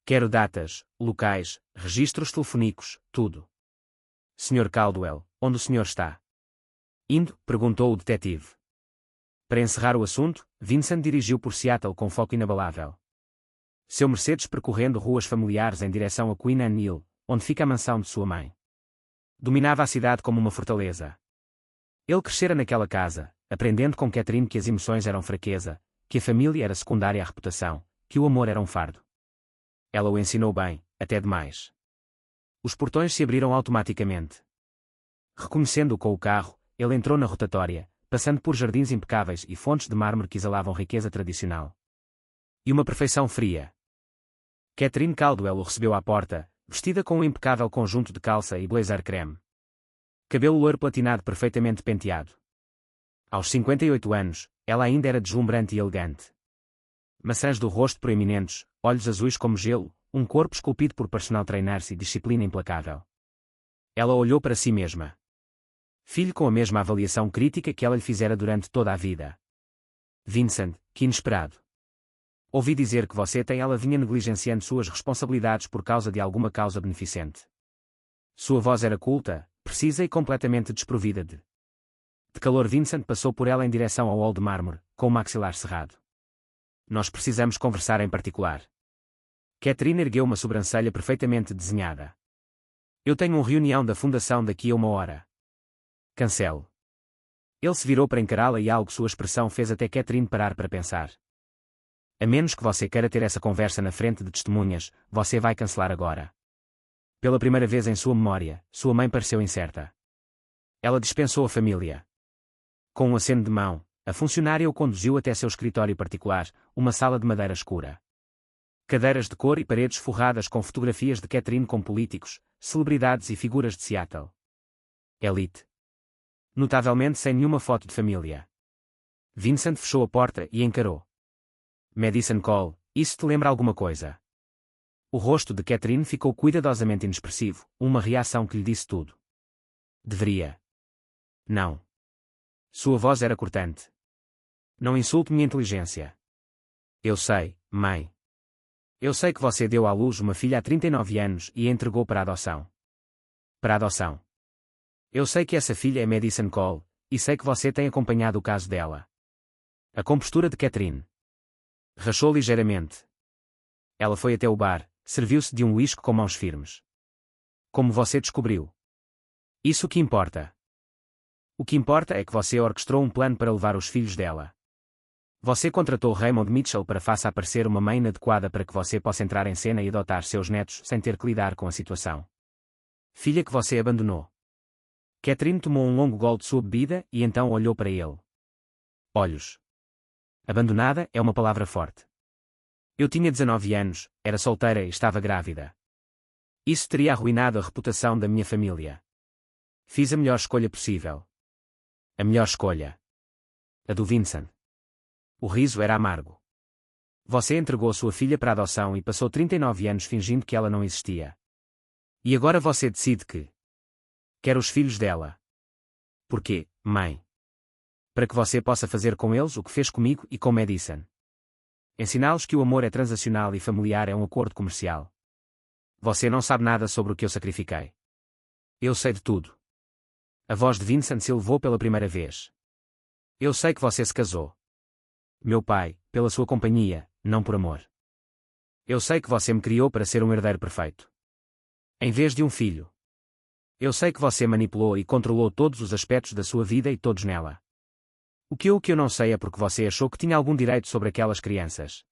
Quero datas, locais, registros telefônicos, tudo. Sr. Caldwell, onde o senhor está? Indo, perguntou o detetive. Para encerrar o assunto, Vincent dirigiu por Seattle com foco inabalável. Seu Mercedes percorrendo ruas familiares em direção a Queen Anne Hill, onde fica a mansão de sua mãe. Dominava a cidade como uma fortaleza. Ele crescera naquela casa, aprendendo com Catherine que as emoções eram fraqueza, que a família era secundária à reputação, que o amor era um fardo. Ela o ensinou bem, até demais. Os portões se abriram automaticamente. Reconhecendo-o com o carro, ele entrou na rotatória, passando por jardins impecáveis e fontes de mármore que exalavam riqueza tradicional. E uma perfeição fria. Catherine Caldwell o recebeu à porta, vestida com um impecável conjunto de calça e blazer creme. Cabelo loiro platinado perfeitamente penteado. Aos 58 anos, ela ainda era deslumbrante e elegante. Maçãs do rosto proeminentes, olhos azuis como gelo, um corpo esculpido por personal trainers e disciplina implacável. Ela olhou para si mesma. Filho com a mesma avaliação crítica que ela lhe fizera durante toda a vida. Vincent, que inesperado. Ouvi dizer que você tem. Ela vinha negligenciando suas responsabilidades por causa de alguma causa beneficente. Sua voz era culta, precisa e completamente desprovida de calor. Vincent passou por ela em direção ao hall de mármore, com o maxilar cerrado. Nós precisamos conversar em particular. Catherine ergueu uma sobrancelha perfeitamente desenhada. Eu tenho uma reunião da fundação daqui a 1 hora. Cancele. Ele se virou para encará-la e algo sua expressão fez até Catherine parar para pensar. A menos que você queira ter essa conversa na frente de testemunhas, você vai cancelar agora. Pela primeira vez em sua memória, sua mãe pareceu incerta. Ela dispensou a família. Com um aceno de mão, a funcionária o conduziu até seu escritório particular, uma sala de madeira escura. Cadeiras de cor e paredes forradas com fotografias de Catherine com políticos, celebridades e figuras de Seattle. Elite. Notavelmente sem nenhuma foto de família. Vincent fechou a porta e encarou. Madison Cole, isso te lembra alguma coisa? O rosto de Catherine ficou cuidadosamente inexpressivo, uma reação que lhe disse tudo. Deveria. Não. Sua voz era cortante. Não insulte minha inteligência. Eu sei, mãe. Eu sei que você deu à luz uma filha há 39 anos e a entregou para adoção. Para adoção. Eu sei que essa filha é Madison Cole, e sei que você tem acompanhado o caso dela. A compostura de Catherine rachou ligeiramente. Ela foi até o bar, serviu-se de um uísque com mãos firmes. Como você descobriu? Isso que importa. O que importa é que você orquestrou um plano para levar os filhos dela. Você contratou Raymond Mitchell para faça aparecer uma mãe inadequada para que você possa entrar em cena e adotar seus netos sem ter que lidar com a situação. Filha que você abandonou. Catherine tomou um longo gole de sua bebida e então olhou para ele. Olhos. Abandonada é uma palavra forte. Eu tinha 19 anos, era solteira e estava grávida. Isso teria arruinado a reputação da minha família. Fiz a melhor escolha possível. A melhor escolha. A do Vincent. O riso era amargo. Você entregou sua filha para adoção e passou 39 anos fingindo que ela não existia. E agora você decide que quer os filhos dela. Por quê, mãe? Para que você possa fazer com eles o que fez comigo e com Madison. Ensiná-los que o amor é transacional e familiar é um acordo comercial. Você não sabe nada sobre o que eu sacrifiquei. Eu sei de tudo. A voz de Vincent se elevou pela primeira vez. Eu sei que você se casou. Meu pai, pela sua companhia, não por amor. Eu sei que você me criou para ser um herdeiro perfeito. Em vez de um filho. Eu sei que você manipulou e controlou todos os aspectos da sua vida e todos nela. O que eu não sei é porque você achou que tinha algum direito sobre aquelas crianças.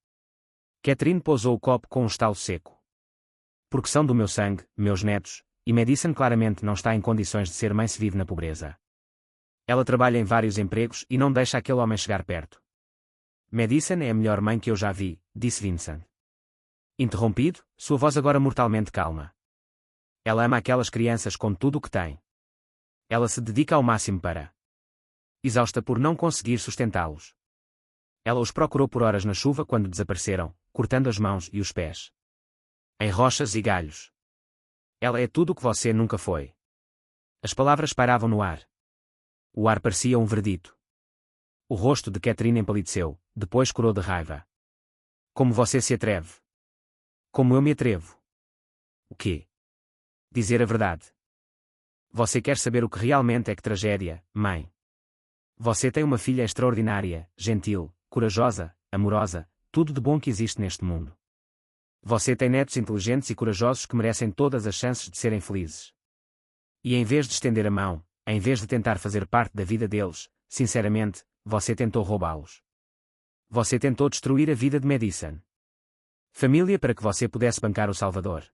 Catherine pousou o copo com um estalo seco. Porque são do meu sangue, meus netos, e Madison claramente não está em condições de ser mãe se vive na pobreza. Ela trabalha em vários empregos e não deixa aquele homem chegar perto. Madison é a melhor mãe que eu já vi, disse Vincent. Interrompido, sua voz agora mortalmente calma. Ela ama aquelas crianças com tudo o que tem. Ela se dedica ao máximo para exausta por não conseguir sustentá-los. Ela os procurou por horas na chuva quando desapareceram, cortando as mãos e os pés. Em rochas e galhos. Ela é tudo o que você nunca foi. As palavras pairavam no ar. O ar parecia um verdito. O rosto de Catherine empalideceu, depois corou de raiva. Como você se atreve? Como eu me atrevo? O quê? Dizer a verdade. Você quer saber o que realmente é que tragédia, mãe? Você tem uma filha extraordinária, gentil, corajosa, amorosa, tudo de bom que existe neste mundo. Você tem netos inteligentes e corajosos que merecem todas as chances de serem felizes. E em vez de estender a mão, em vez de tentar fazer parte da vida deles, sinceramente, você tentou roubá-los. Você tentou destruir a vida de Madison. Família para que você pudesse bancar o Salvador.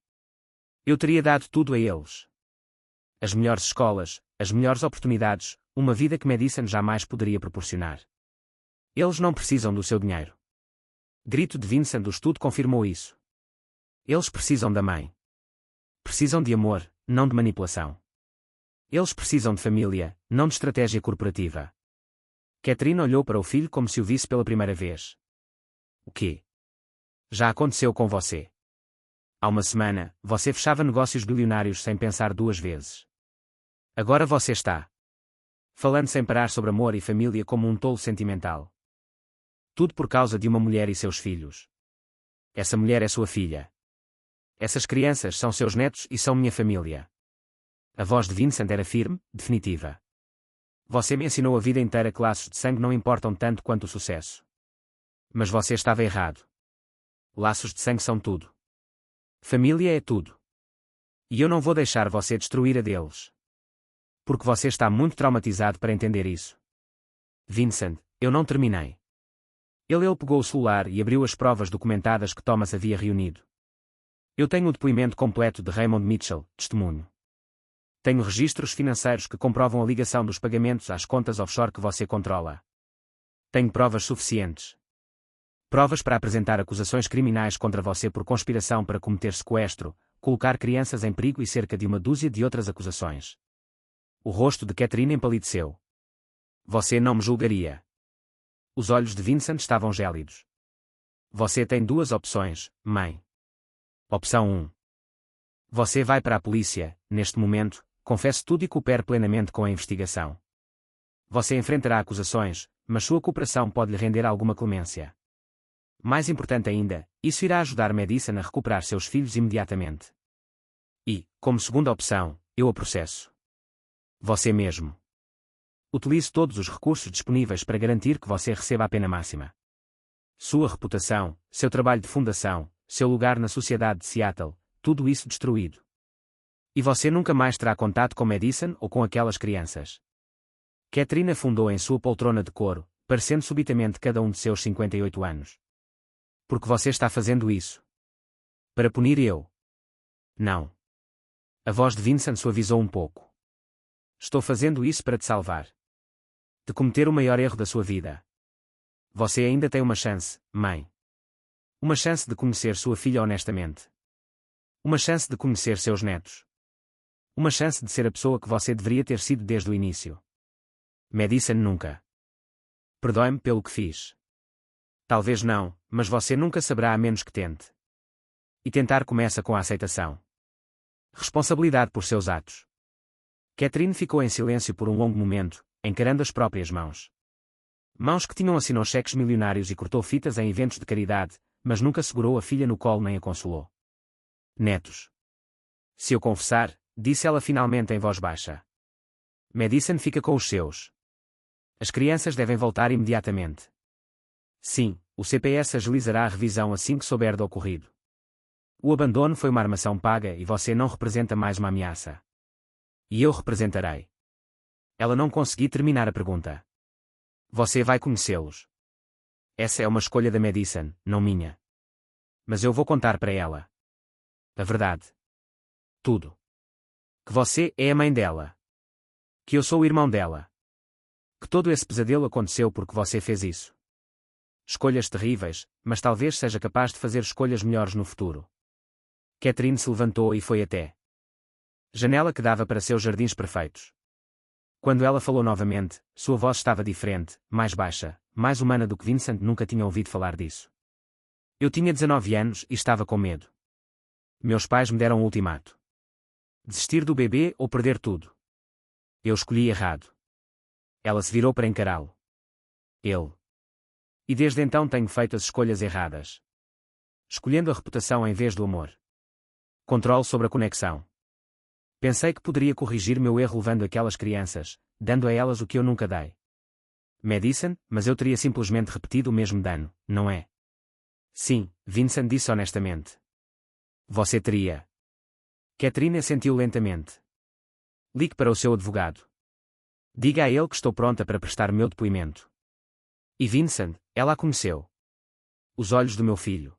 Eu teria dado tudo a eles. As melhores escolas, as melhores oportunidades, uma vida que Madison jamais poderia proporcionar. Eles não precisam do seu dinheiro. Grito de Vincent do estudo confirmou isso. Eles precisam da mãe. Precisam de amor, não de manipulação. Eles precisam de família, não de estratégia corporativa. Catherine olhou para o filho como se o visse pela primeira vez. O quê? Já aconteceu com você? Há uma semana, você fechava negócios bilionários sem pensar duas vezes. Agora você está falando sem parar sobre amor e família como um tolo sentimental. Tudo por causa de uma mulher e seus filhos. Essa mulher é sua filha. Essas crianças são seus netos e são minha família. A voz de Vincent era firme, definitiva. Você me ensinou a vida inteira que laços de sangue não importam tanto quanto o sucesso. Mas você estava errado. Laços de sangue são tudo. Família é tudo. E eu não vou deixar você destruir a deles. Porque você está muito traumatizado para entender isso. Vincent, eu não terminei. Ele pegou o celular e abriu as provas documentadas que Thomas havia reunido. Eu tenho o depoimento completo de Raymond Mitchell, testemunho. Tenho registros financeiros que comprovam a ligação dos pagamentos às contas offshore que você controla. Tenho provas suficientes. Provas para apresentar acusações criminais contra você por conspiração para cometer sequestro, colocar crianças em perigo e cerca de uma dúzia de outras acusações. O rosto de Catherine empalideceu. Você não me julgaria. Os olhos de Vincent estavam gélidos. Você tem duas opções, mãe. Opção 1. Você vai para a polícia, neste momento, confesse tudo e coopere plenamente com a investigação. Você enfrentará acusações, mas sua cooperação pode lhe render alguma clemência. Mais importante ainda, isso irá ajudar Madison a recuperar seus filhos imediatamente. E, como segunda opção, eu a processo. Você mesmo. Utilize todos os recursos disponíveis para garantir que você receba a pena máxima. Sua reputação, seu trabalho de fundação, seu lugar na sociedade de Seattle, tudo isso destruído. E você nunca mais terá contato com Madison ou com aquelas crianças. Catherine afundou em sua poltrona de couro, parecendo subitamente cada um de seus 58 anos. Porque você está fazendo isso? Para punir eu? Não. A voz de Vincent suavizou um pouco. Estou fazendo isso para te salvar. De cometer o maior erro da sua vida. Você ainda tem uma chance, mãe. Uma chance de conhecer sua filha honestamente. Uma chance de conhecer seus netos. Uma chance de ser a pessoa que você deveria ter sido desde o início. Madison nunca. Perdoe-me pelo que fiz. Talvez não, mas você nunca saberá a menos que tente. E tentar começa com a aceitação. Responsabilidade por seus atos. Catherine ficou em silêncio por um longo momento, encarando as próprias mãos. Mãos que tinham assinou cheques milionários e cortou fitas em eventos de caridade, mas nunca segurou a filha no colo nem a consolou. Netos. Se eu confessar, disse ela finalmente em voz baixa. Madison fica com os seus. As crianças devem voltar imediatamente. Sim, o CPS agilizará a revisão assim que souber do ocorrido. O abandono foi uma armação paga e você não representa mais uma ameaça. E eu representarei. Ela não conseguiu terminar a pergunta. Você vai conhecê-los. Essa é uma escolha da Madison, não minha. Mas eu vou contar para ela. A verdade. Tudo. Que você é a mãe dela. Que eu sou o irmão dela. Que todo esse pesadelo aconteceu porque você fez isso. Escolhas terríveis, mas talvez seja capaz de fazer escolhas melhores no futuro. Catherine se levantou e foi até janela que dava para seus jardins perfeitos. Quando ela falou novamente, sua voz estava diferente, mais baixa, mais humana do que Vincent nunca tinha ouvido falar disso. Eu tinha 19 anos e estava com medo. Meus pais me deram um ultimato. Desistir do bebê ou perder tudo. Eu escolhi errado. Ela se virou para encará-lo. Ele. E desde então tenho feito as escolhas erradas. Escolhendo a reputação em vez do amor. Controle sobre a conexão. Pensei que poderia corrigir meu erro levando aquelas crianças, dando a elas o que eu nunca dei. Madison, mas eu teria simplesmente repetido o mesmo dano, não é? Sim, Vincent disse honestamente. Você teria. Catherine assentiu lentamente. Ligue para o seu advogado. Diga a ele que estou pronta para prestar meu depoimento. E Vincent, ela a conheceu. Os olhos do meu filho.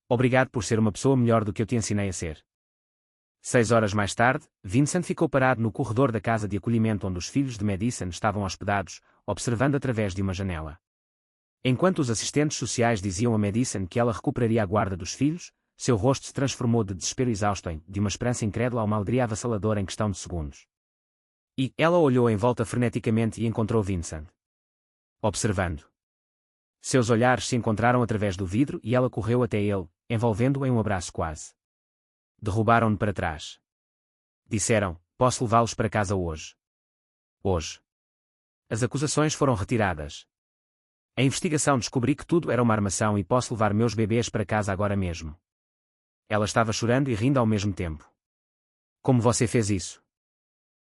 Obrigado por ser uma pessoa melhor do que eu te ensinei a ser. 6 horas mais tarde, Vincent ficou parado no corredor da casa de acolhimento onde os filhos de Madison estavam hospedados, observando através de uma janela. Enquanto os assistentes sociais diziam a Madison que ela recuperaria a guarda dos filhos, seu rosto se transformou de desespero exausto em de uma esperança incrédula a uma alegria avassaladora em questão de segundos. E ela olhou em volta freneticamente e encontrou Vincent. Observando. Seus olhares se encontraram através do vidro e ela correu até ele, envolvendo-o em um abraço quase. Derrubaram-no para trás. Disseram, posso levá-los para casa hoje. Hoje. As acusações foram retiradas. A investigação descobri que tudo era uma armação e posso levar meus bebês para casa agora mesmo. Ela estava chorando e rindo ao mesmo tempo. Como você fez isso?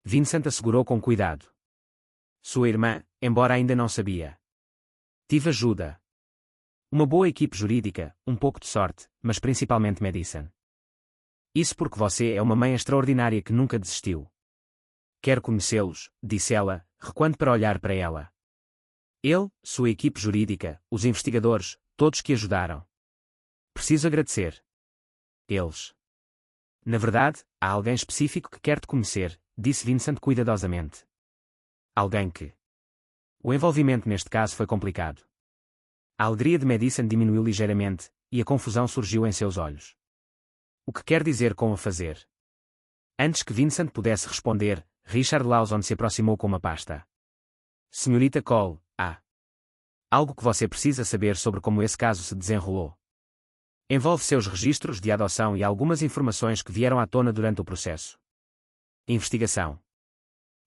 Vincent assegurou com cuidado. Sua irmã, embora ainda não sabia. Tive ajuda. Uma boa equipe jurídica, um pouco de sorte, mas principalmente Madison. Isso porque você é uma mãe extraordinária que nunca desistiu. Quero conhecê-los, disse ela, recuando para olhar para ela. Ele, sua equipe jurídica, os investigadores, todos que ajudaram. Preciso agradecer. Eles. Na verdade, há alguém específico que quer te conhecer, disse Vincent cuidadosamente. Alguém que. O envolvimento neste caso foi complicado. A alegria de Madison diminuiu ligeiramente, e a confusão surgiu em seus olhos. O que quer dizer com a fazer? Antes que Vincent pudesse responder, Richard Lawson se aproximou com uma pasta. Senhorita Cole, há algo que você precisa saber sobre como esse caso se desenrolou. Envolve seus registros de adoção e algumas informações que vieram à tona durante o processo. Investigação.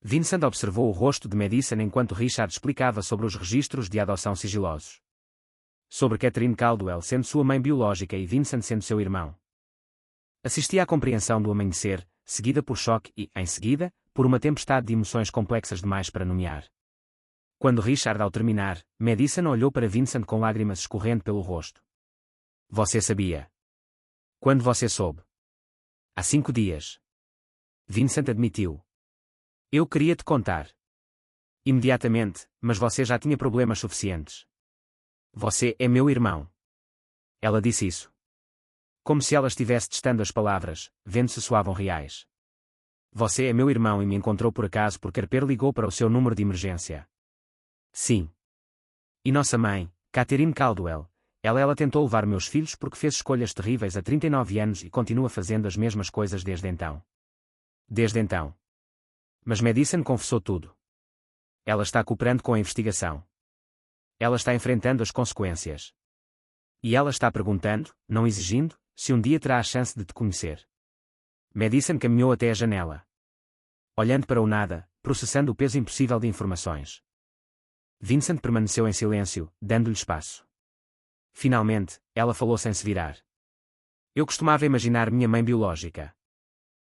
Vincent observou o rosto de Madison enquanto Richard explicava sobre os registros de adoção sigilosos. Sobre Catherine Caldwell sendo sua mãe biológica e Vincent sendo seu irmão. Assistia à compreensão do amanhecer, seguida por choque e, em seguida, por uma tempestade de emoções complexas demais para nomear. Quando Richard, ao terminar, Madison olhou para Vincent com lágrimas escorrendo pelo rosto. Você sabia. Quando você soube? Há 5 dias. Vincent admitiu. Eu queria te contar. Imediatamente, mas você já tinha problemas suficientes. Você é meu irmão. Ela disse isso. Como se ela estivesse testando as palavras, vendo se soavam reais. Você é meu irmão e me encontrou por acaso porque Harper ligou para o seu número de emergência. Sim. E nossa mãe, Catherine Caldwell, ela tentou levar meus filhos porque fez escolhas terríveis há 39 anos e continua fazendo as mesmas coisas desde então. Desde então. Mas Madison confessou tudo. Ela está cooperando com a investigação. Ela está enfrentando as consequências. E ela está perguntando, não exigindo, se um dia terá a chance de te conhecer. Madison caminhou até a janela. Olhando para o nada, processando o peso impossível de informações. Vincent permaneceu em silêncio, dando-lhe espaço. Finalmente, ela falou sem se virar. Eu costumava imaginar minha mãe biológica.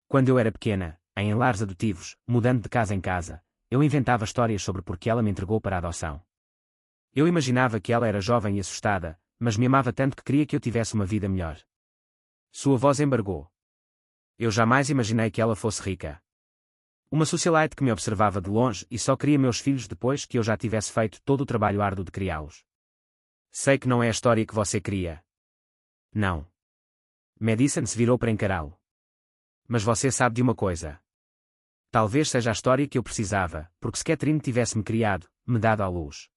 Quando eu era pequena, em lares adotivos, mudando de casa em casa, eu inventava histórias sobre por que ela me entregou para a adoção. Eu imaginava que ela era jovem e assustada, mas me amava tanto que queria que eu tivesse uma vida melhor. Sua voz embargou. Eu jamais imaginei que ela fosse rica. Uma socialite que me observava de longe e só queria meus filhos depois que eu já tivesse feito todo o trabalho árduo de criá-los. Sei que não é a história que você queria. Não. Madison se virou para encará-lo. Mas você sabe de uma coisa. Talvez seja a história que eu precisava, porque se Catherine tivesse-me criado, me dado à luz.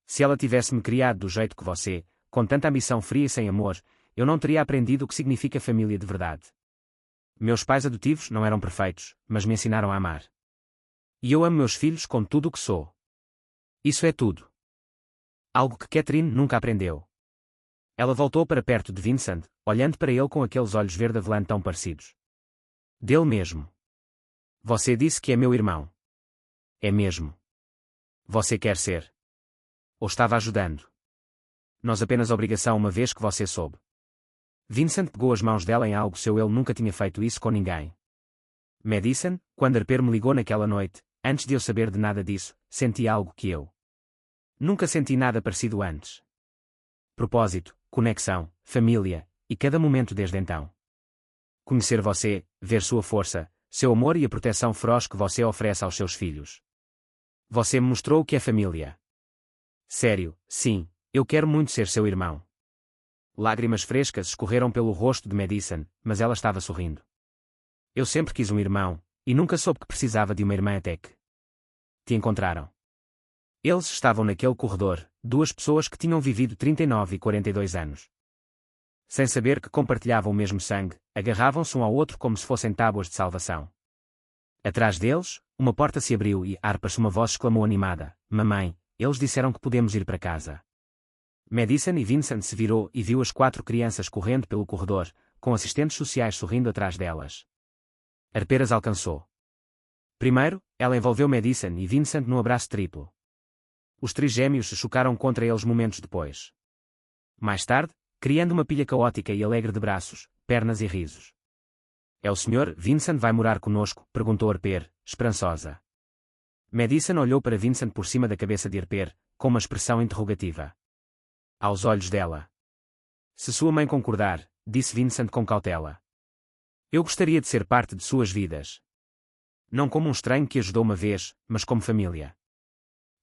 Se ela tivesse-me criado do jeito que você, com tanta ambição fria e sem amor, eu não teria aprendido o que significa família de verdade. Meus pais adotivos não eram perfeitos, mas me ensinaram a amar. E eu amo meus filhos com tudo o que sou. Isso é tudo. Algo que Catherine nunca aprendeu. Ela voltou para perto de Vincent, olhando para ele com aqueles olhos verde-avelã tão parecidos. Dele mesmo. Você disse que é meu irmão. É mesmo. Você quer ser. Ou estava ajudando. Nós apenas obrigação uma vez que você soube. Vincent pegou as mãos dela em algo seu ele nunca tinha feito isso com ninguém. Madison, quando Harper me ligou naquela noite, antes de eu saber de nada disso, senti algo que eu nunca senti nada parecido antes. Propósito, conexão, família, e cada momento desde então. Conhecer você, ver sua força, seu amor e a proteção feroz que você oferece aos seus filhos. Você me mostrou o que é família. Sério, sim, eu quero muito ser seu irmão. Lágrimas frescas escorreram pelo rosto de Madison, mas ela estava sorrindo. Eu sempre quis um irmão, e nunca soube que precisava de uma irmã até que te encontraram. Eles estavam naquele corredor, duas pessoas que tinham vivido 39 e 42 anos. Sem saber que compartilhavam o mesmo sangue, agarravam-se um ao outro como se fossem tábuas de salvação. Atrás deles, uma porta se abriu e, arpas, uma voz exclamou animada: "Mamãe, eles disseram que podemos ir para casa." Madison e Vincent se virou e viu as 4 crianças correndo pelo corredor, com assistentes sociais sorrindo atrás delas. Arper as alcançou. Primeiro, ela envolveu Madison e Vincent num abraço triplo. Os trigêmeos se chocaram contra eles momentos depois. Mais tarde, criando uma pilha caótica e alegre de braços, pernas e risos. "É o Sr. Vincent vai morar conosco?" perguntou Arper, esperançosa. Madison olhou para Vincent por cima da cabeça de Arper, com uma expressão interrogativa. Aos olhos dela. "Se sua mãe concordar", disse Vincent com cautela. "Eu gostaria de ser parte de suas vidas. Não como um estranho que ajudou uma vez, mas como família.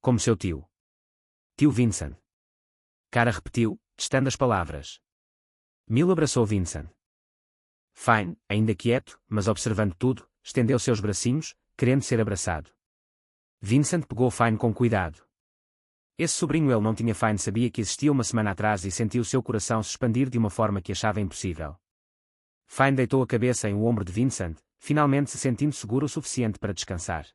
Como seu tio." "Tio Vincent." Cara repetiu, testando as palavras. Mil abraçou Vincent. Fine, ainda quieto, mas observando tudo, estendeu seus bracinhos, querendo ser abraçado. Vincent pegou Fine com cuidado. Esse sobrinho ele não tinha. Fine sabia que existia uma semana atrás e sentiu seu coração se expandir de uma forma que achava impossível. Fine deitou a cabeça em o ombro de Vincent, finalmente se sentindo seguro o suficiente para descansar.